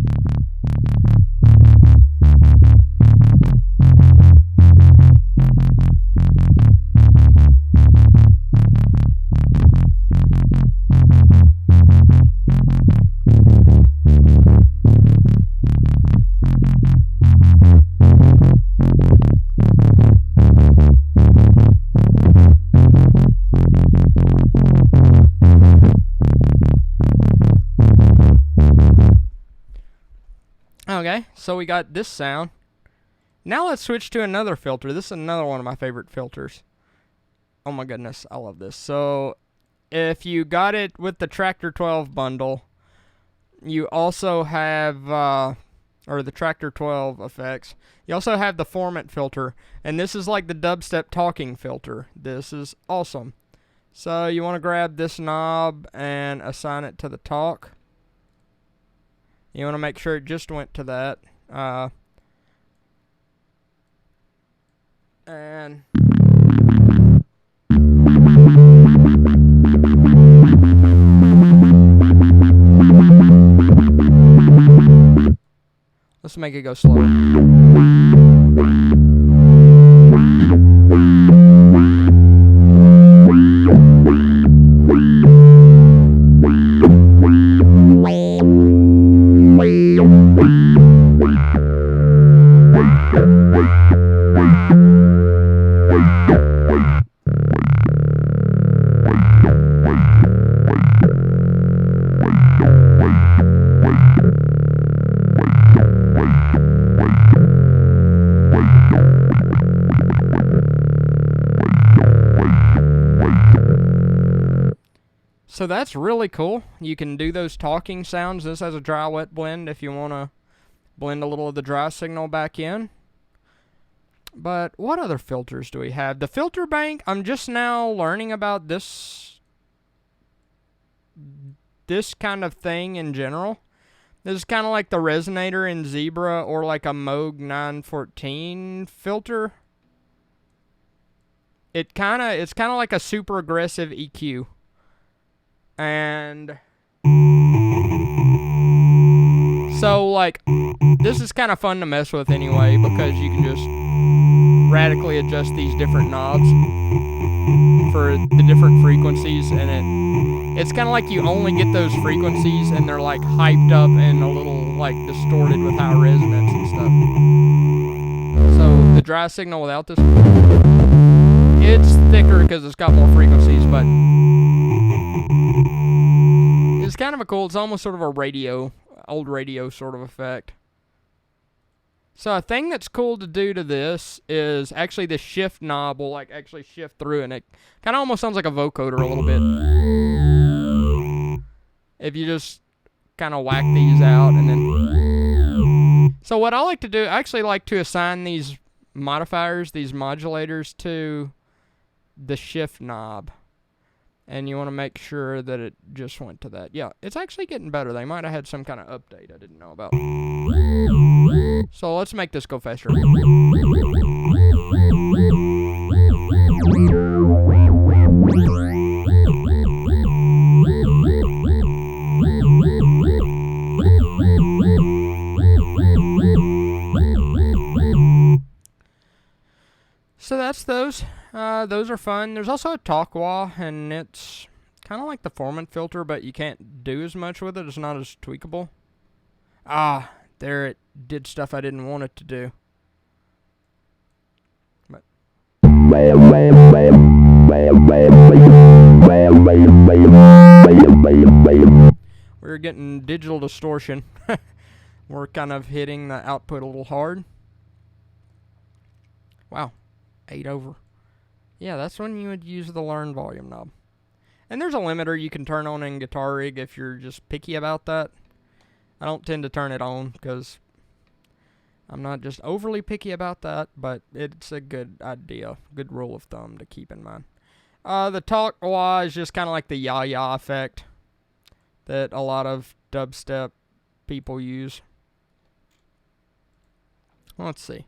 Okay, so we got this sound. Now let's switch to another filter. This is another one of my favorite filters. Oh my goodness, I love this. So if you got it with the Traktor 12 bundle, you also have, or the Traktor 12 effects, you also have the Formant filter. And this is like the dubstep talking filter. This is awesome. So you want to grab this knob and assign it to the talk. You want to make sure it just went to that. And let's make it go slower. So that's really cool. You can do those talking sounds. This has a dry wet blend if you want to blend a little of the dry signal back in. But what other filters do we have? The filter bank, I'm just now learning about this kind of thing in general. This is kind of like the resonator in Zebra or like a Moog 914 filter. It's kind of like a super aggressive EQ. And so, like, this is kind of fun to mess with anyway, because you can just radically adjust these different knobs for the different frequencies, and it's kind of like you only get those frequencies, and they're, like, hyped up and a little, like, distorted with high resonance and stuff. So, the dry signal without this, it's thicker because it's got more frequencies, but it's kind of a cool, it's almost sort of a radio, old radio sort of effect. So a thing that's cool to do to this is actually the shift knob will like actually shift through, and it kind of almost sounds like a vocoder a little bit. If you just kind of whack these out and then... So what I like to do, I actually like to assign these modifiers, these modulators to the shift knob. And you want to make sure that it just went to that. Yeah, it's actually getting better. They might have had some kind of update I didn't know about. So let's make this go faster. So that's those. Those are fun. There's also a TalkWah, and it's kind of like the Foreman filter, but you can't do as much with it. It's not as tweakable. Ah, there it did stuff I didn't want it to do. But we're getting digital distortion. We're kind of hitting the output a little hard. Wow, 8 over. Yeah, that's when you would use the learn volume knob. And there's a limiter you can turn on in Guitar Rig if you're just picky about that. I don't tend to turn it on because I'm not just overly picky about that, but it's a good idea, good rule of thumb to keep in mind. The TalkWah is just kind of like the yah-yah effect that a lot of dubstep people use. Let's see.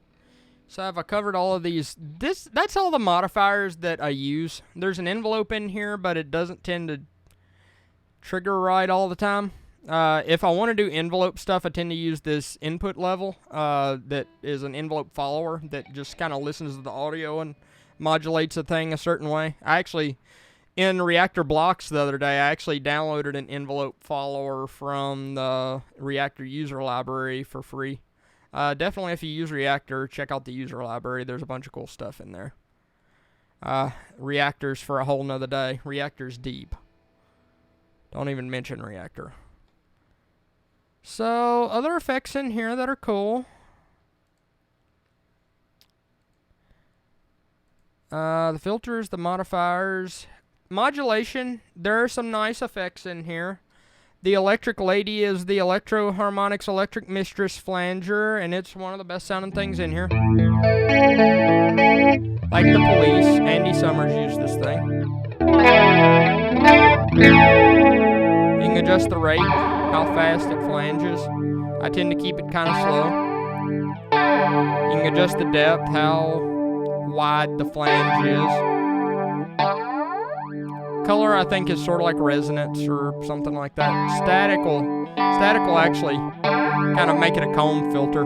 So have I covered all of these? That's all the modifiers that I use. There's an envelope in here, but it doesn't tend to trigger right all the time. If I want to do envelope stuff, I tend to use this input level that is an envelope follower that just kind of listens to the audio and modulates a thing a certain way. I actually, in Reaktor Blocks the other day, I actually downloaded an envelope follower from the Reaktor user library for free. Definitely, if you use Reaktor, check out the user library. There's a bunch of cool stuff in there. Reaktors for a whole nother day. Reaktor's deep. Don't even mention Reaktor. So, other effects in here that are cool. The filters, the modifiers. Modulation, there are some nice effects in here. The Electric Lady is the Electro Harmonix Electric Mistress Flanger, and it's one of the best sounding things in here. Like the Police, Andy Summers used this thing. You can adjust the rate, how fast it flanges. I tend to keep it kind of slow. You can adjust the depth, how wide the flange is. Color, I think, is sort of like resonance or something like that. Static will actually kind of make it a comb filter.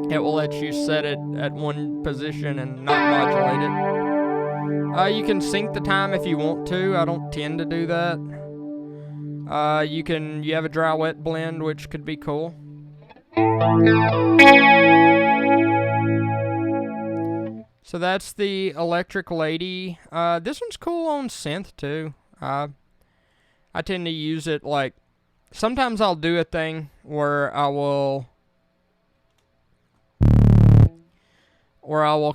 It will let you set it at one position and not modulate it. You can sync the time if you want to. I don't tend to do that. You have a dry wet blend, which could be cool. So that's the Electric Lady. This one's cool on synth too. I tend to use it like, sometimes I'll do a thing where I will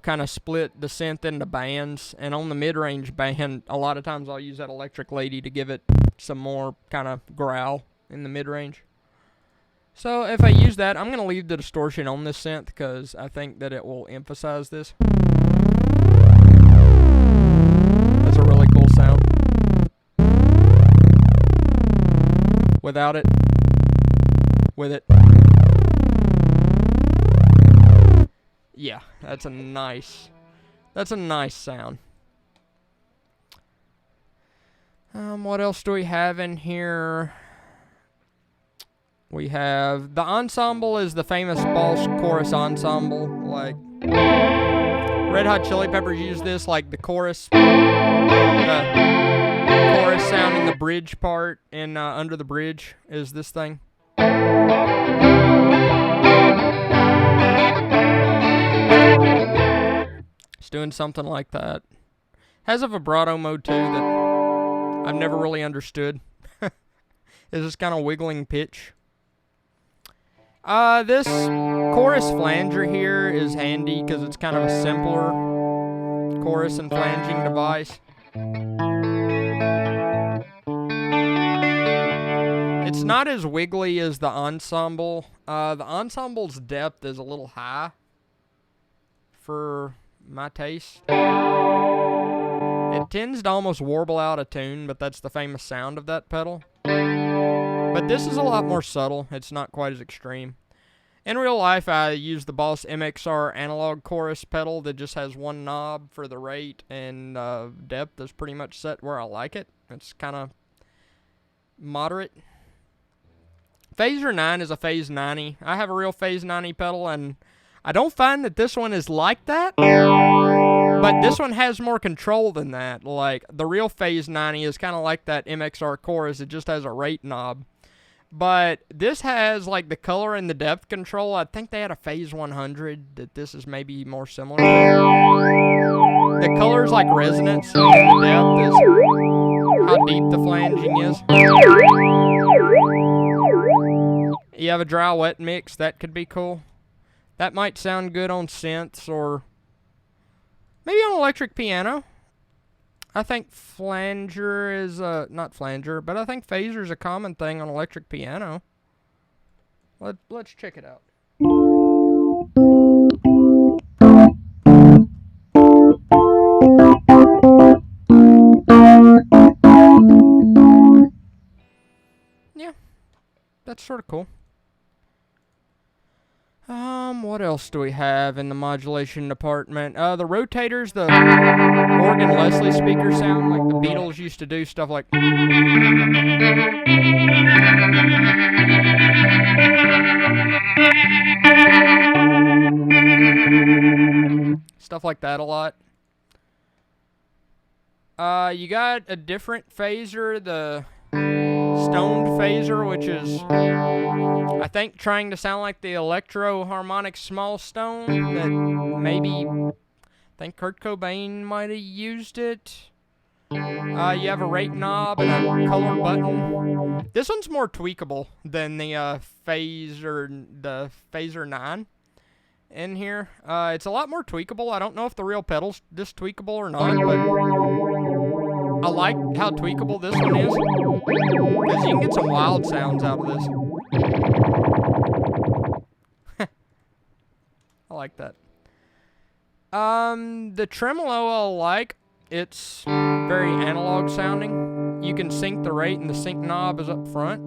kind of split the synth into bands, and on the mid-range band, a lot of times I'll use that Electric Lady to give it some more kind of growl in the mid-range. So if I use that, I'm going to leave the distortion on this synth because I think that it will emphasize this. That's a really cool sound. Without it. With it. Yeah, that's a nice sound. What else do we have in here? We have the ensemble is the famous Boss chorus ensemble. Like Red Hot Chili Peppers use this, like the chorus sound in the bridge part and Under the Bridge is this thing. It's doing something like that. Has a vibrato mode too that I've never really understood. It's this kind of wiggling pitch. This chorus flanger here is handy because it's kind of a simpler chorus and flanging device. It's not as wiggly as the ensemble. The ensemble's depth is a little high for my taste. It tends to almost warble out of tune, but that's the famous sound of that pedal. But this is a lot more subtle. It's not quite as extreme. In real life, I use the Boss MXR analog chorus pedal that just has one knob for the rate, and depth is pretty much set where I like it. It's kind of moderate. Phaser 9 is a Phase 90. I have a real Phase 90 pedal, and I don't find that this one is like that. But this one has more control than that. Like, the real Phase 90 is kind of like that MXR chorus. It just has a rate knob. But this has, like, the color and the depth control. I think they had a Phase 100 that this is maybe more similar to. The color's like resonance, and the depth is how deep the flanging is. You have a dry-wet mix. That could be cool. That might sound good on synths or maybe on electric piano. I think flanger is, not flanger, but I think phaser is a common thing on electric piano. Let's check it out. Yeah, that's sort of cool. What else do we have in the modulation department? The rotators, the Morgan Leslie speaker sound, like the Beatles used to do stuff like. Stuff like that a lot. You got a different phaser, the stoned phaser, which is, I think, trying to sound like the Electro Harmonic Small Stone that maybe, I think Kurt Cobain might have used it. You have a rate knob and a color button. This one's more tweakable than the Phaser 9 in here. It's a lot more tweakable. I don't know if the real pedal's this tweakable or not, but I like how tweakable this one is, because you can get some wild sounds out of this. I like that. The tremolo I like. It's very analog sounding. You can sync the rate, and the sync knob is up front.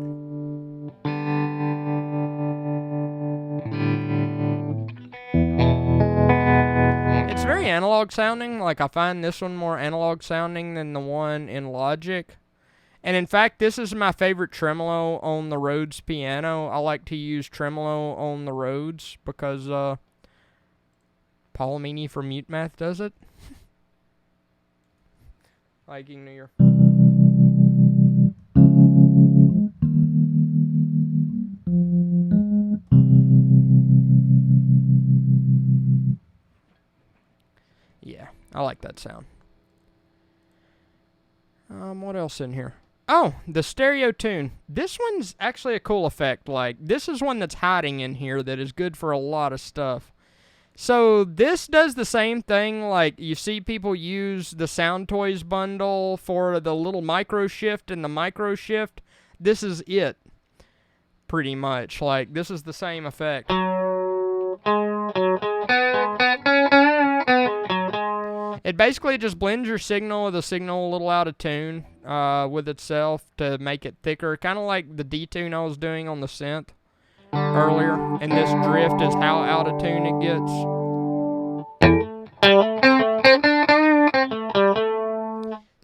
It's very analog sounding. Like, I find this one more analog sounding than the one in Logic. And in fact, this is my favorite tremolo on the Rhodes piano. I like to use tremolo on the Rhodes because Paul Meany from Mute Math does it. Viking New Year. I like that sound. What else in here? Oh, the stereo tune. This one's actually a cool effect. Like, this is one that's hiding in here that is good for a lot of stuff. So this does the same thing. Like, you see people use the Sound Toys bundle for the little micro shift and the micro shift. This is it, pretty much. Like, this is the same effect. It basically just blends your signal with a signal a little out of tune with itself to make it thicker. Kind of like the detune I was doing on the synth earlier. And this drift is how out of tune it gets.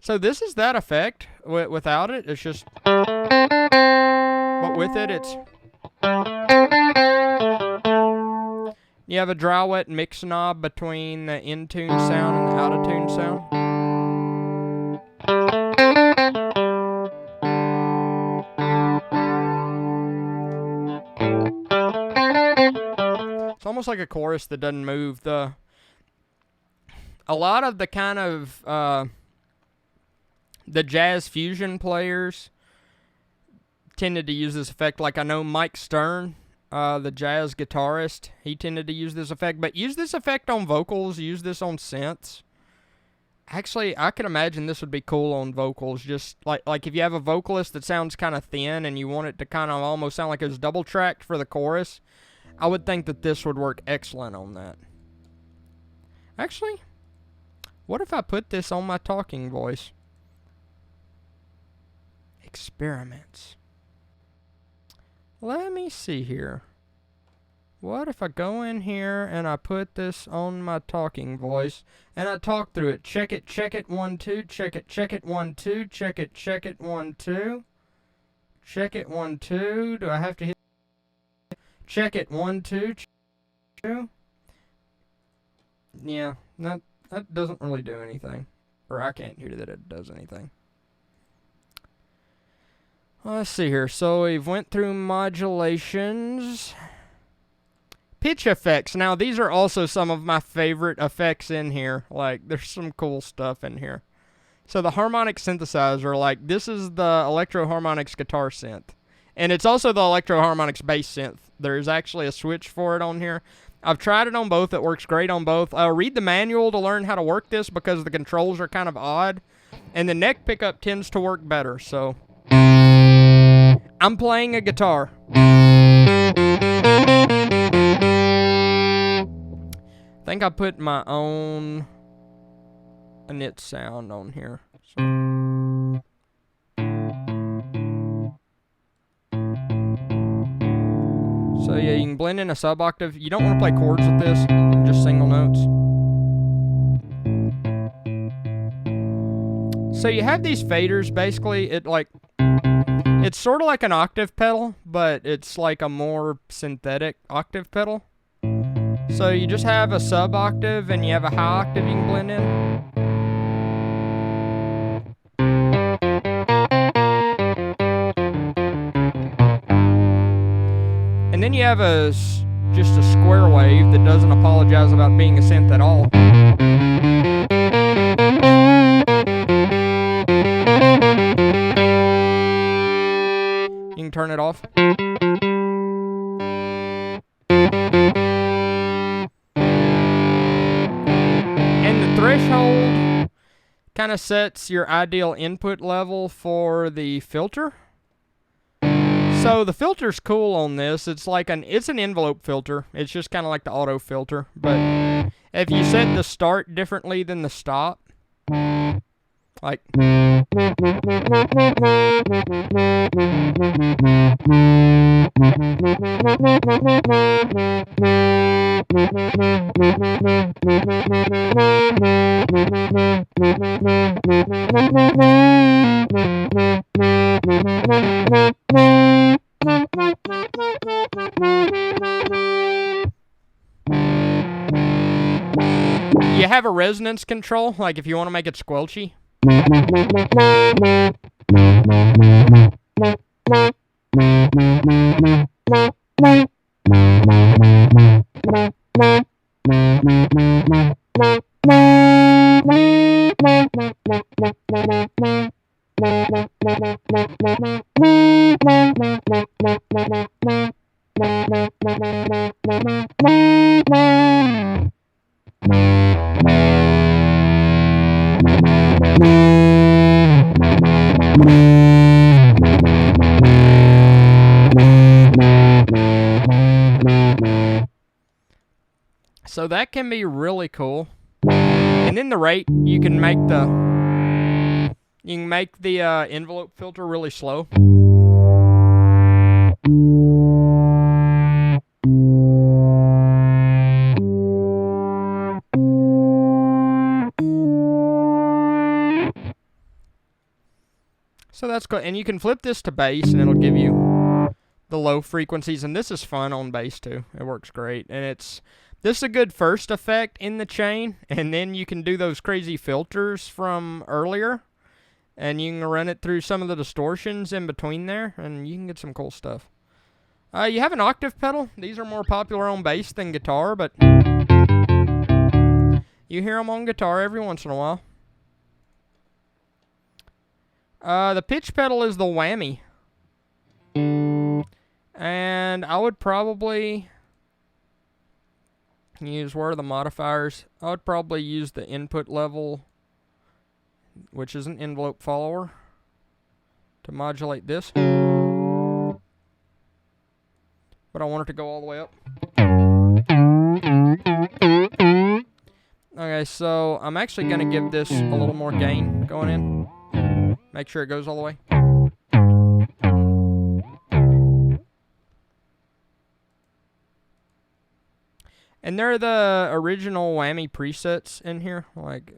So this is that effect. Without it, it's just... But with it, it's... You have a dry wet mix knob between the in-tune sound and the out-of-tune sound. It's almost like a chorus that doesn't move. A lot of the kind of the jazz fusion players tended to use this effect. Like, I know Mike Stern, the jazz guitarist, he tended to use this effect. But use this effect on vocals, use this on synths. Actually, I could imagine this would be cool on vocals. Just like if you have a vocalist that sounds kind of thin and you want it to kind of almost sound like it was double tracked for the chorus, I would think that this would work excellent on that. Actually, what if I put this on my talking voice? Experiments. Let me see here. What if I go in here and I put this on my talking voice and I talk through it? Check it, 1, 2, check it, 1, 2, check it, 1, 2. Check it, 1, 2. Do I have to hit? Check it, 1, 2, 2. Yeah, that doesn't really do anything. Or I can't hear that it does anything. Let's see here. So we've went through modulations. Pitch effects. Now, these are also some of my favorite effects in here. Like, there's some cool stuff in here. So the harmonic synthesizer, like, this is the Electro Harmonix guitar synth. And it's also the Electro Harmonix bass synth. There's actually a switch for it on here. I've tried it on both. It works great on both. Read the manual to learn how to work this because the controls are kind of odd. And the neck pickup tends to work better, so... I'm playing a guitar. I think I put my own init sound on here. So yeah, you can blend in a sub-octave. You don't want to play chords with this, just single notes. So you have these faders, basically, it's sort of like an octave pedal, but it's like a more synthetic octave pedal. So you just have a sub-octave and you have a high octave you can blend in. And then you have just a square wave that doesn't apologize about being a synth at all. You can turn it off. And the threshold kind of sets your ideal input level for the filter. So the filter's cool on this. It's an envelope filter. It's just kind of like the auto filter. But if you set the start differently than the stop, like... You have a resonance control, like if you want to make it squelchy. So that can be really cool. And then the rate, you can make the envelope filter really slow. So that's cool. And you can flip this to bass and it'll give you the low frequencies. And this is fun on bass too. It works great. And this is a good first effect in the chain. And then you can do those crazy filters from earlier. And you can run it through some of the distortions in between there. And you can get some cool stuff. You have an octave pedal. These are more popular on bass than guitar. But you hear them on guitar every once in a while. The pitch pedal is the whammy. And I would probably use, where are the modifiers? I would probably use the input level, which is an envelope follower, to modulate this. But I want it to go all the way up. Okay, so I'm actually going to give this a little more gain going in. Make sure it goes all the way. And they're the original whammy presets in here. Like,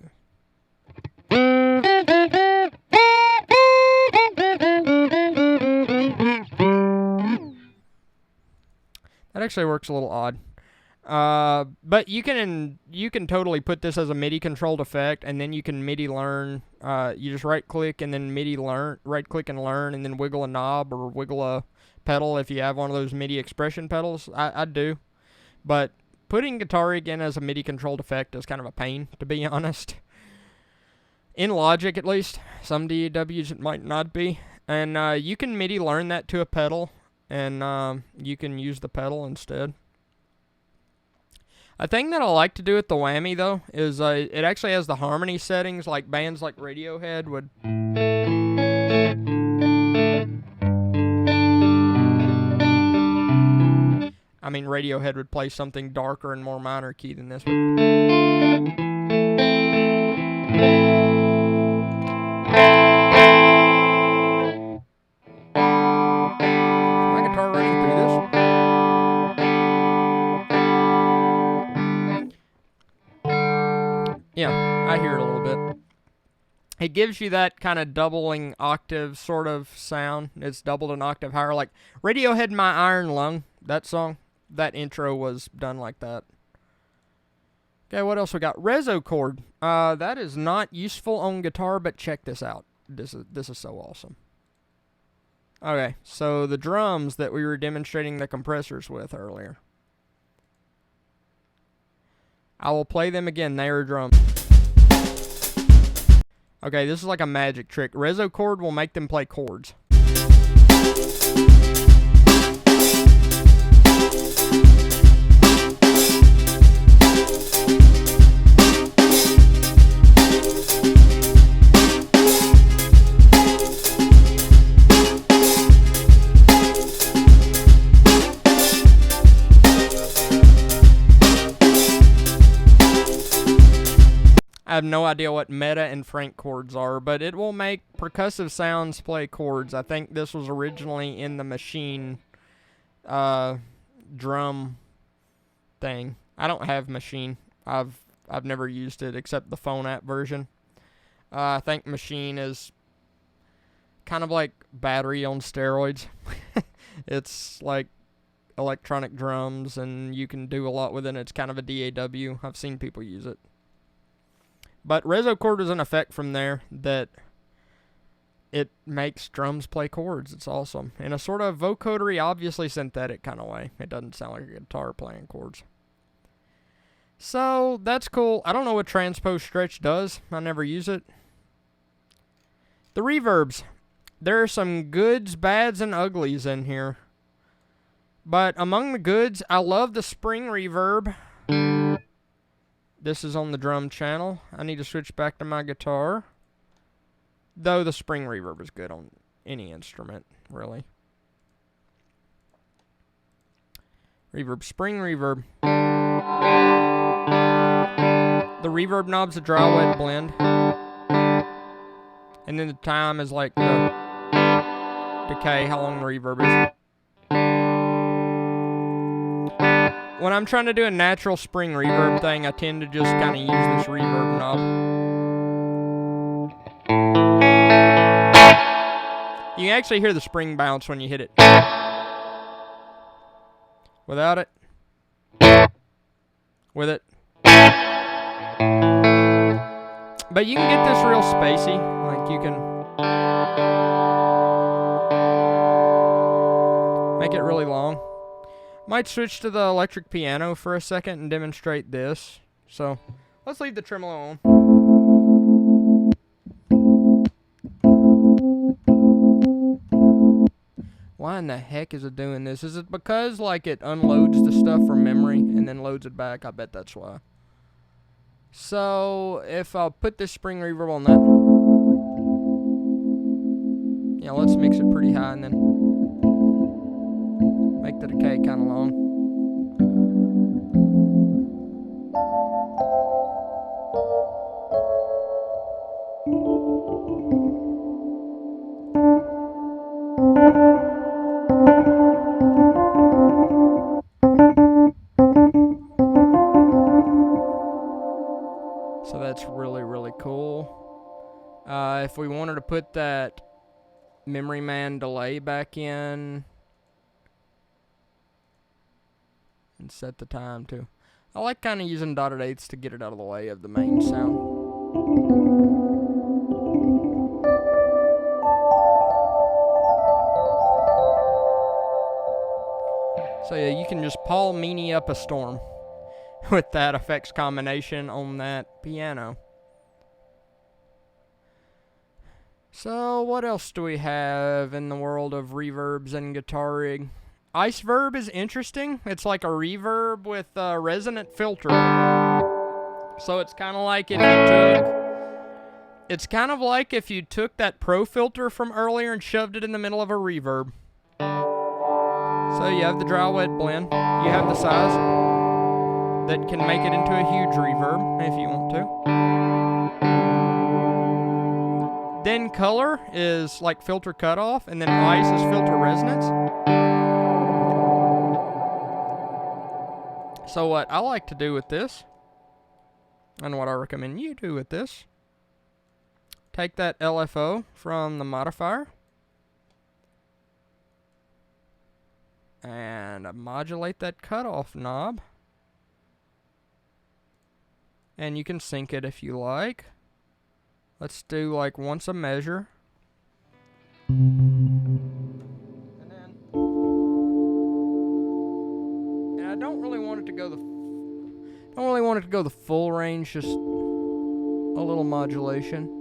that actually works a little odd. But you can totally put this as a MIDI controlled effect, and then you can MIDI learn. You just right click and then MIDI learn, right click and learn, and then wiggle a knob or wiggle a pedal if you have one of those MIDI expression pedals. I do, but putting Guitar Rig in as a MIDI controlled effect is kind of a pain, to be honest. In Logic, at least. Some DAWs it might not be, and you can MIDI learn that to a pedal, and you can use the pedal instead. A thing that I like to do with the whammy, though, is it actually has the harmony settings like bands like Radiohead would. I mean, Radiohead would play something darker and more minor key than this one. Is my guitar running through this? Yeah, I hear it a little bit. It gives you that kind of doubling octave sort of sound. It's doubled an octave higher. Like Radiohead, My Iron Lung, that song, that intro was done like that. Okay, what else we got? Reso chord. That is not useful on guitar, but check this out. This is so awesome. Okay, so the drums that we were demonstrating the compressors with earlier. I will play them again. They are drums. Okay, this is like a magic trick. Reso chord will make them play chords. I have no idea what meta and frank chords are, but it will make percussive sounds play chords. I think this was originally in the Machine drum thing. I don't have Machine. I've never used it except the phone app version. I think Machine is kind of like Battery on steroids. It's like electronic drums, and you can do a lot with it. It's kind of a DAW. I've seen people use it. But Reso chord is an effect from there that it makes drums play chords. It's awesome. In a sort of vocodery, obviously synthetic kind of way. It doesn't sound like a guitar playing chords. So, that's cool. I don't know what transpose stretch does. I never use it. The reverbs. There are some goods, bads, and uglies in here. But among the goods, I love the spring reverb. This is on the drum channel. I need to switch back to my guitar. Though the spring reverb is good on any instrument, really. Reverb, spring reverb. The reverb knob's a dry wet blend. And then the time is like the decay, how long the reverb is. When I'm trying to do a natural spring reverb thing, I tend to just kind of use this reverb knob. You can actually hear the spring bounce when you hit it. Without it. With it. But you can get this real spacey. Like you can make it really long. Might switch to the electric piano for a second and demonstrate this. So, let's leave the tremolo on. Why in the heck is it doing this? Is it because, like, it unloads the stuff from memory and then loads it back? I bet that's why. So, if I'll put this spring reverb on that. Yeah, let's mix it pretty high and then make the decay kind of long. So that's really, really cool. If we wanted to put that Memory Man delay back in and set the time too. I like kind of using dotted eighths to get it out of the way of the main sound. So yeah, you can just Paul Meany up a storm with that effects combination on that piano. So what else do we have in the world of reverbs and guitar rig? Iceverb is interesting. It's like a reverb with a resonant filter. So it's kind of like if you took... It's kind of like if you took that Pro filter from earlier and shoved it in the middle of a reverb. So you have the dry wet blend. You have the size that can make it into a huge reverb if you want to. Then color is like filter cutoff, and then ice is filter resonance. So what I like to do with this, and what I recommend you do with this, take that LFO from the modifier and modulate that cutoff knob. And you can sync it if you like. Let's do like once a measure. And I don't really want it to go the full range, just a little modulation.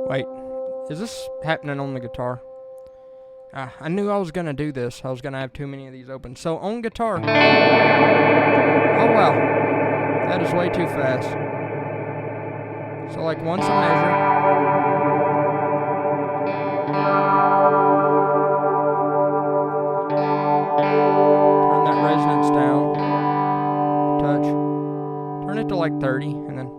Wait, is this happening on the guitar? I knew I was going to do this. I was going to have too many of these open. So, on guitar. Oh, wow. That is way too fast. So, like, once a measure. Turn that resonance down. Touch. Turn it to, like, 30, and then...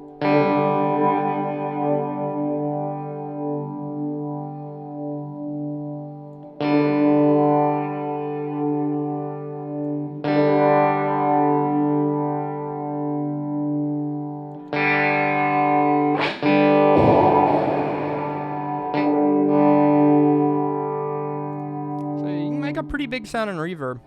Pretty big sound and reverb.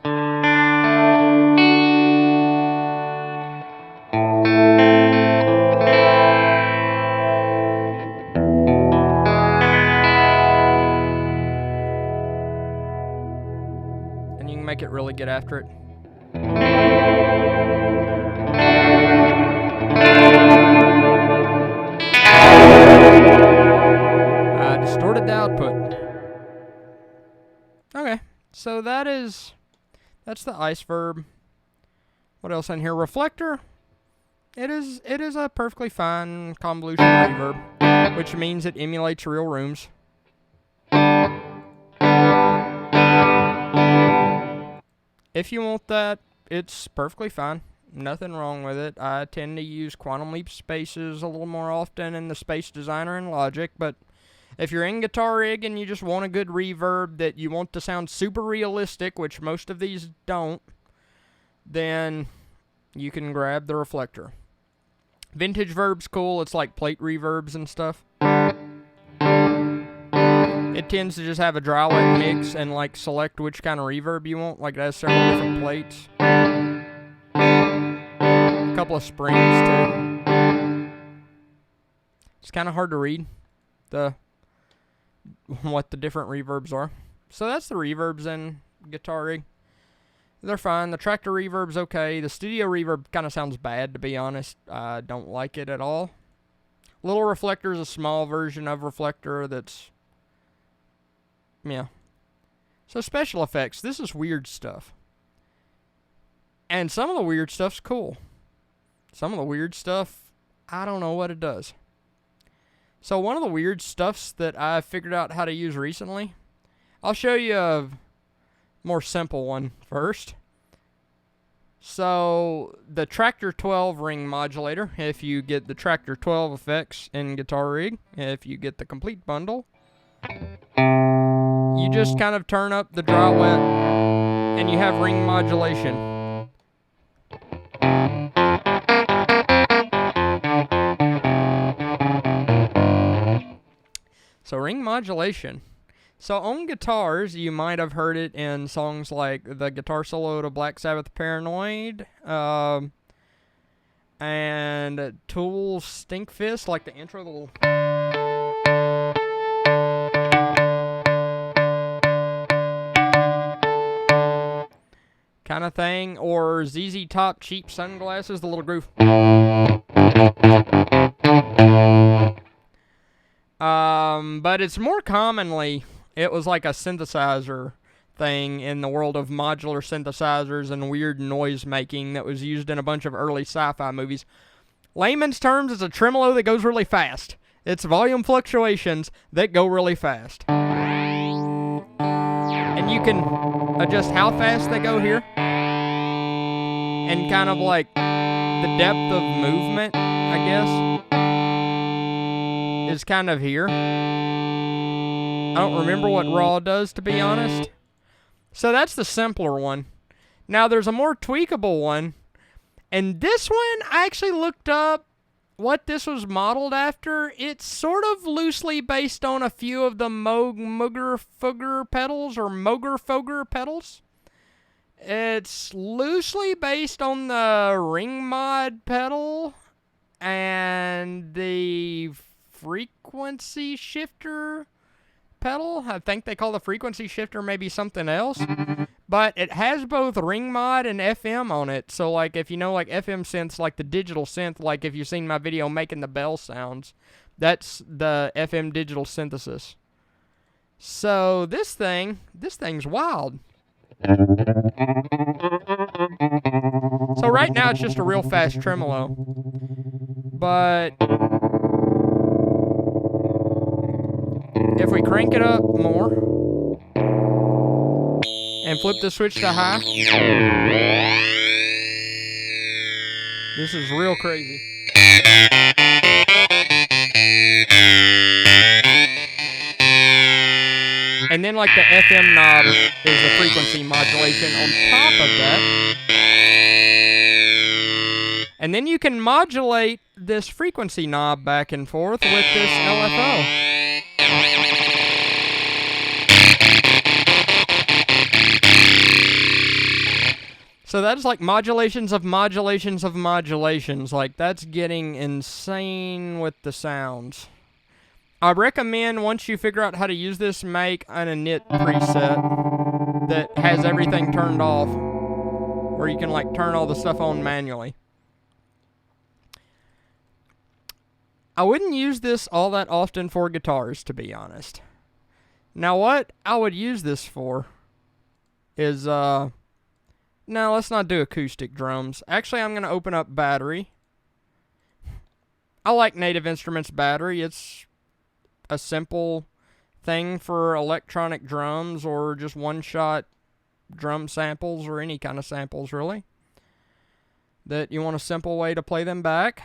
make it really get after it. I distorted the output. Okay, so that's the Iceverb. What else in here? Reflector. It is a perfectly fine convolution reverb, which means it emulates real rooms. If you want that, it's perfectly fine. Nothing wrong with it. I tend to use Quantum Leap spaces a little more often in the Space Designer and Logic, but if you're in Guitar Rig and you just want a good reverb that you want to sound super realistic, which most of these don't, then you can grab the Reflector. Vintage Verb's cool. It's like plate reverbs and stuff. It tends to just have a dry wet mix and like select which kind of reverb you want. Like it has several different plates. A couple of springs too. It's kind of hard to read what the different reverbs are. So that's the reverbs in Guitar Rig. They're fine. The Tractor reverb's okay. The Studio reverb kind of sounds bad, to be honest. I don't like it at all. Little Reflector is a small version of Reflector that's... yeah. So special effects. This is weird stuff. And some of the weird stuff's cool. Some of the weird stuff, I don't know what it does. So one of the weird stuffs that I figured out how to use recently, I'll show you a more simple one first. So the Tractor 12 ring modulator, if you get the Tractor 12 effects in Guitar Rig, if you get the complete bundle, you just kind of turn up the dry wet and you have ring modulation. So ring modulation. So on guitars, you might have heard it in songs like the guitar solo to Black Sabbath Paranoid, and Tool Stinkfist, like the intro, the little... kind of thing, or ZZ Top Cheap Sunglasses, the little groove. But it's more commonly, it was like a synthesizer thing in the world of modular synthesizers and weird noise making that was used in a bunch of early sci-fi movies. Layman's terms, it's a tremolo that goes really fast. It's volume fluctuations that go really fast. And you can adjust how fast they go here. And kind of like the depth of movement, I guess, is kind of here. I don't remember what raw does, to be honest. So that's the simpler one. Now there's a more tweakable one. And this one, I actually looked up what this was modeled after. It's sort of loosely based on a few of the Mooger-Fooger pedals, or Mooger-Foger pedals. It's loosely based on the ring mod pedal and the frequency shifter pedal. I think they call the frequency shifter maybe something else. But it has both ring mod and FM on it. So like if you know like FM synths, like the digital synth, like if you've seen my video making the bell sounds, that's the FM digital synthesis. So this thing's wild. So right now it's just a real fast tremolo. But if we crank it up more and flip the switch to high, this is real crazy. And then like the FM knob is the frequency modulation on top of that. And then you can modulate this frequency knob back and forth with this LFO. So that's like modulations of modulations of modulations. Like that's getting insane with the sounds. I recommend once you figure out how to use this, make an init preset. that has everything turned off, where you can like turn all the stuff on manually. I wouldn't use this all that often for guitars, to be honest. Now what I would use this for is, no, let's not do acoustic drums. Actually, I'm going to open up battery. I like Native Instruments battery. It's a simple thing for electronic drums or just one-shot drum samples or any kind of samples, really, that you want a simple way to play them back.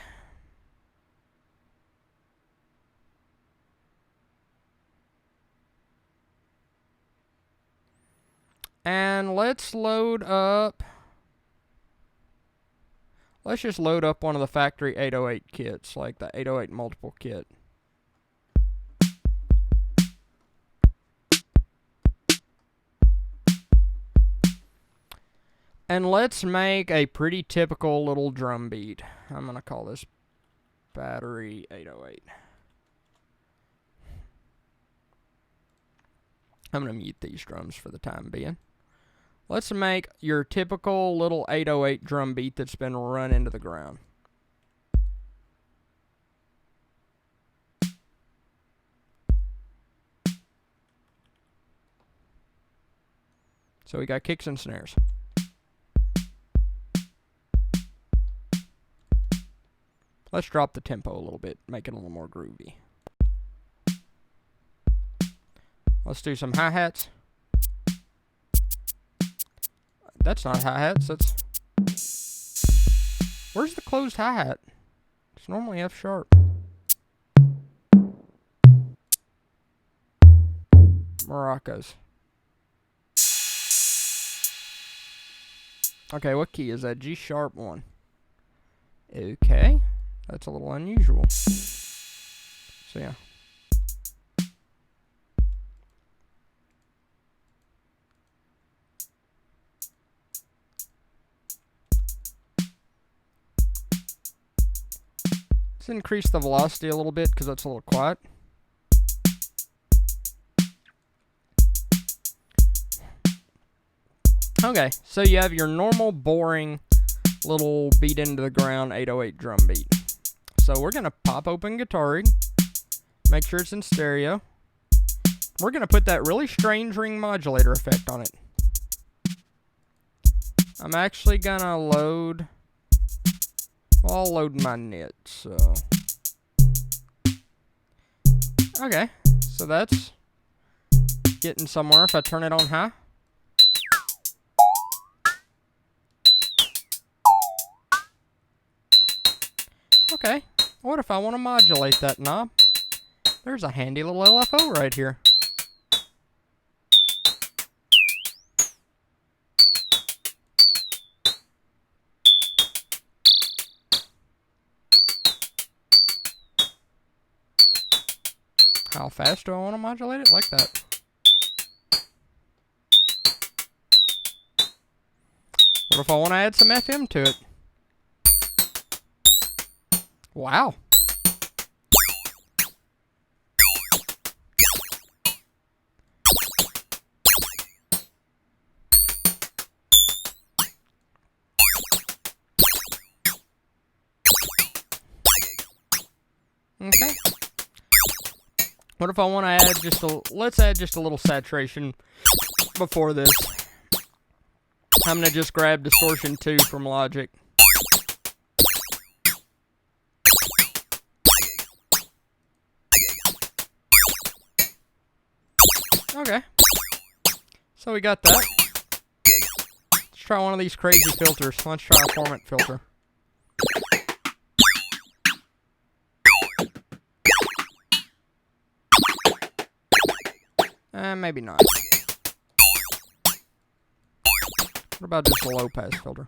And let's load up. Let's just load up one of the factory 808 kits, like the 808 multiple kit. And let's make a pretty typical little drum beat. I'm going to call this battery 808. I'm going to mute these drums for the time being. Let's make your typical little 808 drum beat that's been run into the ground. So we got kicks and snares. Let's drop the tempo a little bit, make it a little more groovy. Let's do some hi-hats. That's not hi-hats, that's... Where's the closed hi-hat? It's normally F sharp. Maracas. Okay, what key is that? G sharp 1. Okay, that's a little unusual. So yeah. Let's increase the velocity a little bit because that's a little quiet. Okay, so you have your normal boring little beat into the ground 808 drum beat. So we're going to pop open Guitar Rig, make sure it's in stereo. We're going to put that really strange ring modulator effect on it. I'm actually going to load... Well, I'll load my knit, so... Okay, so that's getting somewhere if I turn it on high. Okay, what if I want to modulate that knob? There's a handy little LFO right here. How fast do I want to modulate it? Like that. What if I want to add some FM to it? Wow. Okay. What if I want to add just a, let's add just a little saturation before this. I'm going to just grab Distortion 2 from Logic. Okay. So we got that. Let's try one of these crazy filters. Let's try a Formant filter. Maybe not. What about just a low pass filter?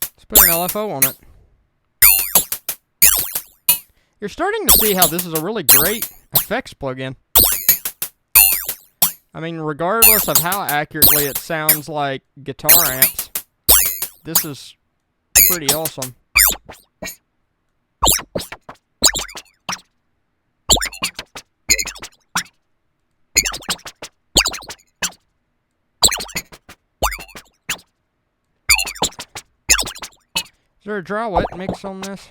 Let's put an LFO on it. You're starting to see how this is a really great effects plugin. I mean, regardless of how accurately it sounds like guitar amps, this is pretty awesome. Is there a dry wet mix on this?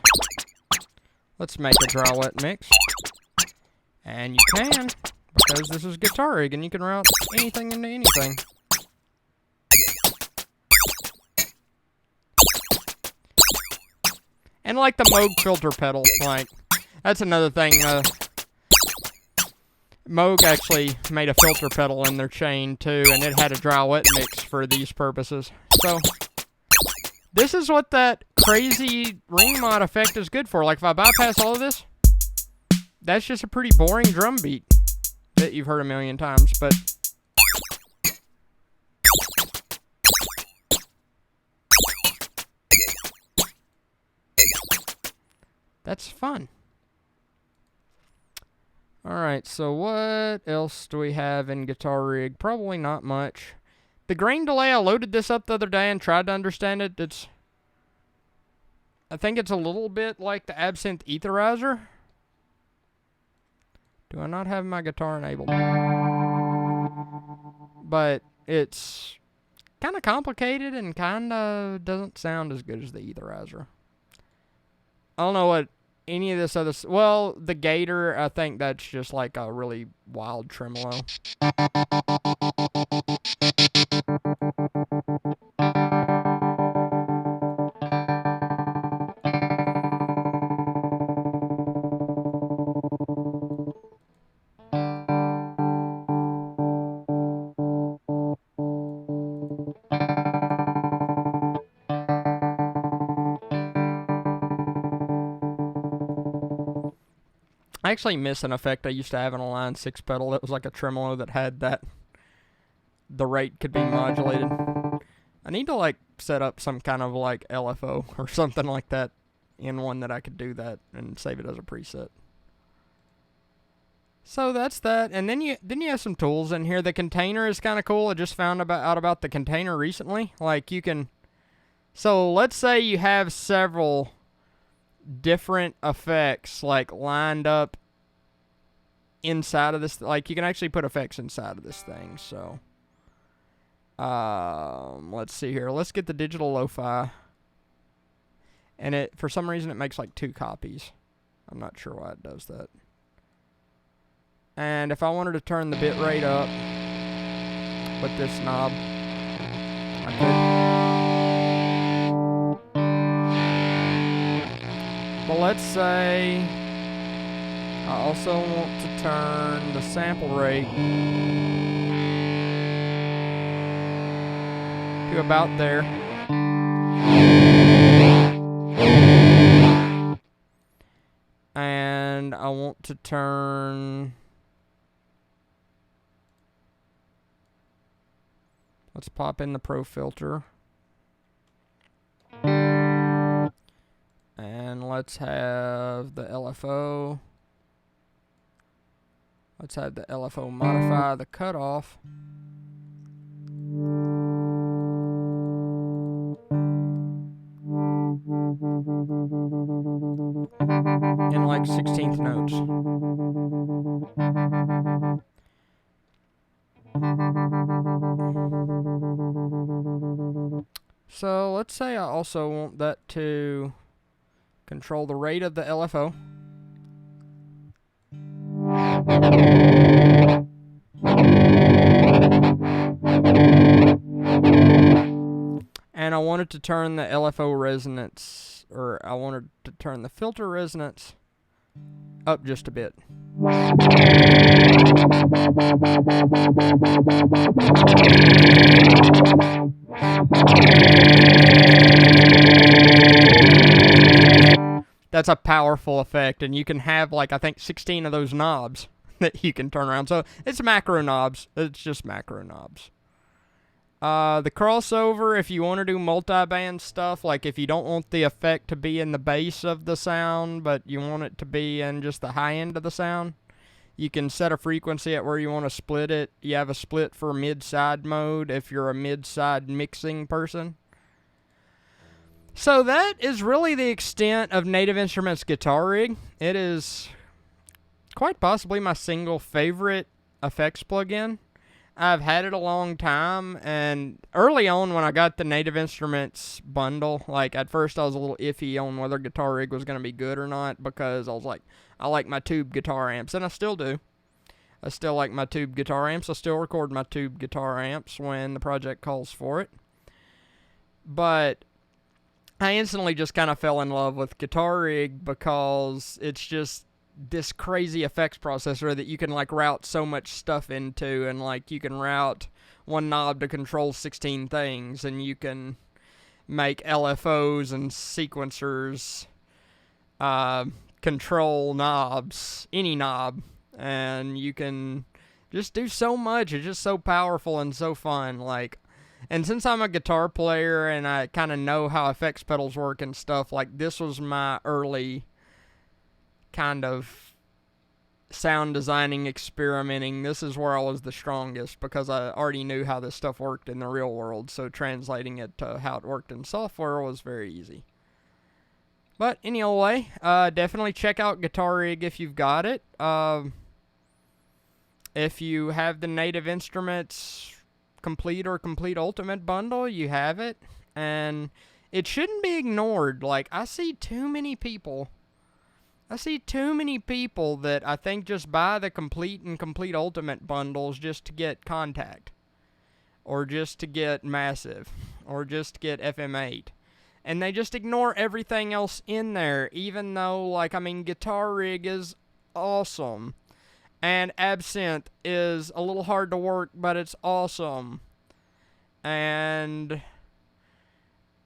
Let's make a dry wet mix. And you can, because this is Guitar Rig and you can route anything into anything. And like the Moog filter pedal, like, that's another thing. Moog actually made a filter pedal in their chain too, and it had a dry wet mix for these purposes. So, this is what that crazy ring mod effect is good for. Like, if I bypass all of this, that's just a pretty boring drum beat that you've heard a million times, but that's fun. Alright, so what else do we have in Guitar Rig? Probably not much. The grain delay, I loaded this up the other day and tried to understand it. I think it's a little bit like the Absynth Etherizer. Do I not have my guitar enabled? But it's kind of complicated and kind of doesn't sound as good as the Etherizer. I don't know what any of this other... Well, the Gator, I think that's just like a really wild tremolo. I actually miss an effect I used to have in a Line 6 pedal that was like a tremolo that had that, the rate could be modulated. I need to like set up some kind of like LFO or something like that in one that I could do that and save it as a preset. So that's that, and then you have some tools in here. The container is kind of cool. I just found out about the container recently. Like you can, so let's say you have several different effects like lined up inside of this, like you can actually put effects inside of this thing. So let's see here, let's get the digital lo-fi, and it, for some reason, it makes like 2 copies. I'm not sure why it does that. And if I wanted to turn the bit rate up with this knob, I could. But let's say I also want to turn the sample rate to about there. And I want to turn, let's pop in the Pro filter. And let's have the LFO. Let's have the LFO modify the cutoff. In like 16th notes. So let's say I also want that to control the rate of the LFO. And I wanted to turn the LFO resonance, or I wanted to turn the filter resonance up just a bit. That's a powerful effect, and you can have like, I think 16 of those knobs that you can turn around. So it's macro knobs. It's just macro knobs. The crossover, if you want to do multi-band stuff, like if you don't want the effect to be in the bass of the sound, but you want it to be in just the high end of the sound, You can set a frequency at where you want to split it. You have a split for mid-side mode if you're a mid-side mixing person. So that is really the extent of Native Instruments Guitar Rig. It is quite possibly my single favorite effects plugin. I've had it a long time, and early on when I got the Native Instruments bundle, like at first I was a little iffy on whether Guitar Rig was going to be good or not, because I was like, I like my tube guitar amps, and I still do. I still like my tube guitar amps. I still record my tube guitar amps when the project calls for it. But I instantly just kind of fell in love with Guitar Rig because it's just this crazy effects processor that you can like route so much stuff into, and like you can route one knob to control 16 things, and you can make LFOs and sequencers control knobs, any knob, and you can just do so much. It's just so powerful and so fun. Like, and since I'm a guitar player and I kind of know how effects pedals work and stuff, like this was my early kind of sound designing, experimenting. This is where I was the strongest because I already knew how this stuff worked in the real world, so translating it to how it worked in software was very easy. But anyway, definitely check out Guitar Rig if you've got it. If you have the Native Instruments Complete or Complete Ultimate bundle, you have it, and it shouldn't be ignored. Like, I see too many people that I think just buy the Complete and Complete Ultimate bundles just to get Contact, or just to get Massive, or just to get FM8. And they just ignore everything else in there, even though, like, I mean, Guitar Rig is awesome. And Absynth is a little hard to work, but it's awesome. And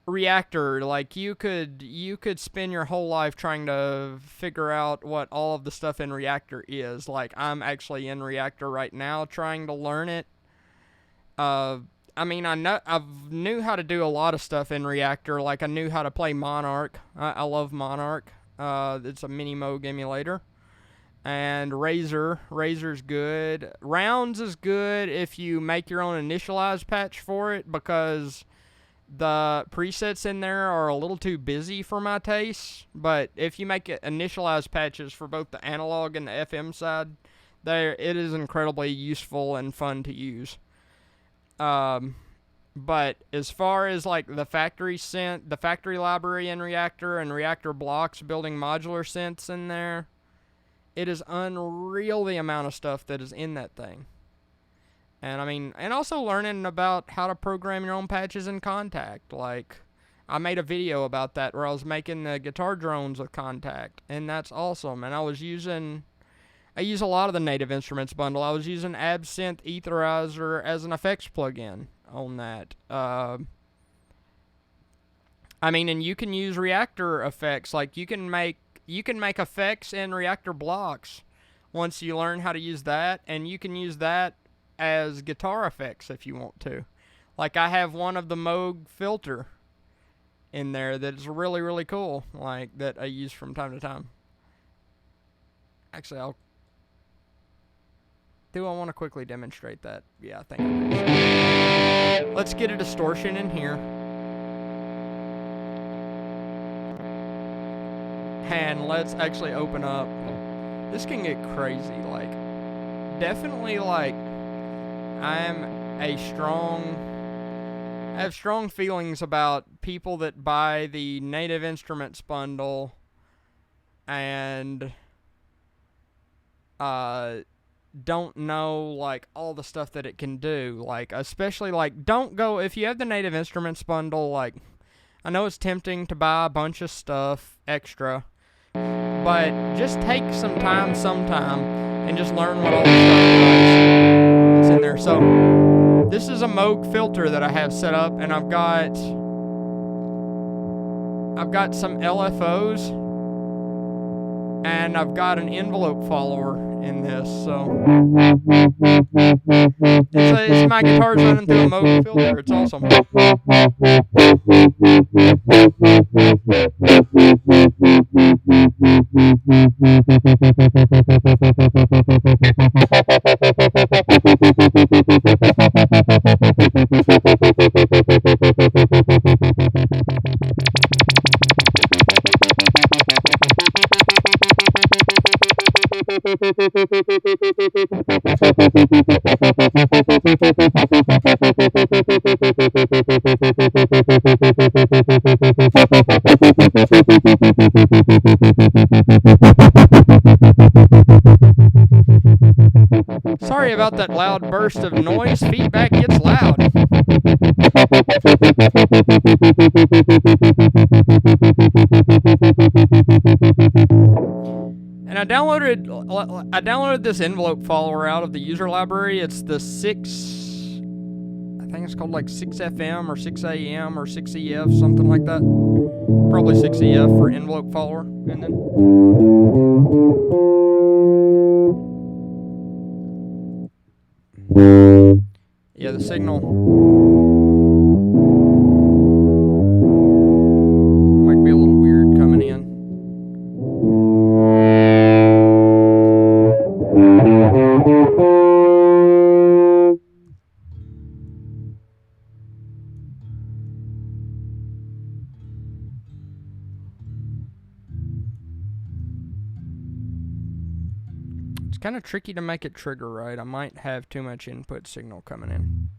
Reaktor, like, you could spend your whole life trying to figure out what all of the stuff in Reaktor is. Like, I'm actually in Reaktor right now trying to learn it. I mean, I knew how to do a lot of stuff in Reaktor. Like, I knew how to play Monarch. I love Monarch. It's a mini Moog emulator. And Razor's good. Rounds is good if you make your own initialize patch for it, because the presets in there are a little too busy for my taste. But if you make it initialize patches for both the analog and the FM side, it is incredibly useful and fun to use. But as far as like the factory synth, the factory library in Reaktor and Reaktor blocks building modular synths in there, it is unreal the amount of stuff that is in that thing. And I mean, and also learning about how to program your own patches in Contact. Like, I made a video about that where I was making the guitar drones with Contact, and that's awesome. And I use a lot of the Native Instruments bundle. I was using Absynth Etherizer as an effects plugin on that. I mean, and you can use Reaktor effects. Like, you can make effects in Reaktor blocks once you learn how to use that, and you can use that as guitar effects if you want to. Like, I have one of the Moog filter in there that is really, really cool, like, that I use from time to time. Actually, do I want to quickly demonstrate that? Yeah, I think I do. Let's get a distortion in here. And let's actually open up. This can get crazy. Like, definitely, like, I have strong feelings about people that buy the Native Instruments bundle and don't know, like, all the stuff that it can do. Like, especially, like, don't go, if you have the Native Instruments bundle, like, I know it's tempting to buy a bunch of stuff extra, but just take some time sometime and just learn what all the stuff does that's in there. So, this is a Moog filter that I have set up, and I've got some LFOs, and I've got an envelope follower in this, so it's my guitar's running through a Moog filter. It's awesome. Sorry about that loud burst of noise. Feedback gets loud. And I downloaded this envelope follower out of the user library. It's the 6, I think it's called like 6FM or 6AM or 6EF, something like that. Probably 6EF for envelope follower. And then yeah, the signal might be a little weird coming in. It's kind of tricky to make it trigger right. I might have too much input signal coming in.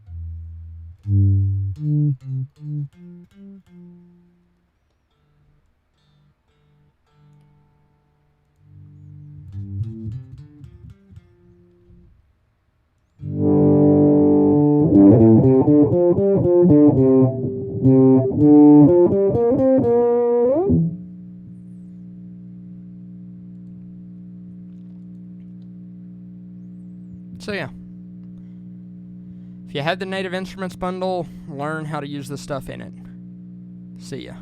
So yeah, if you have the Native Instruments bundle, learn how to use the stuff in it. See ya.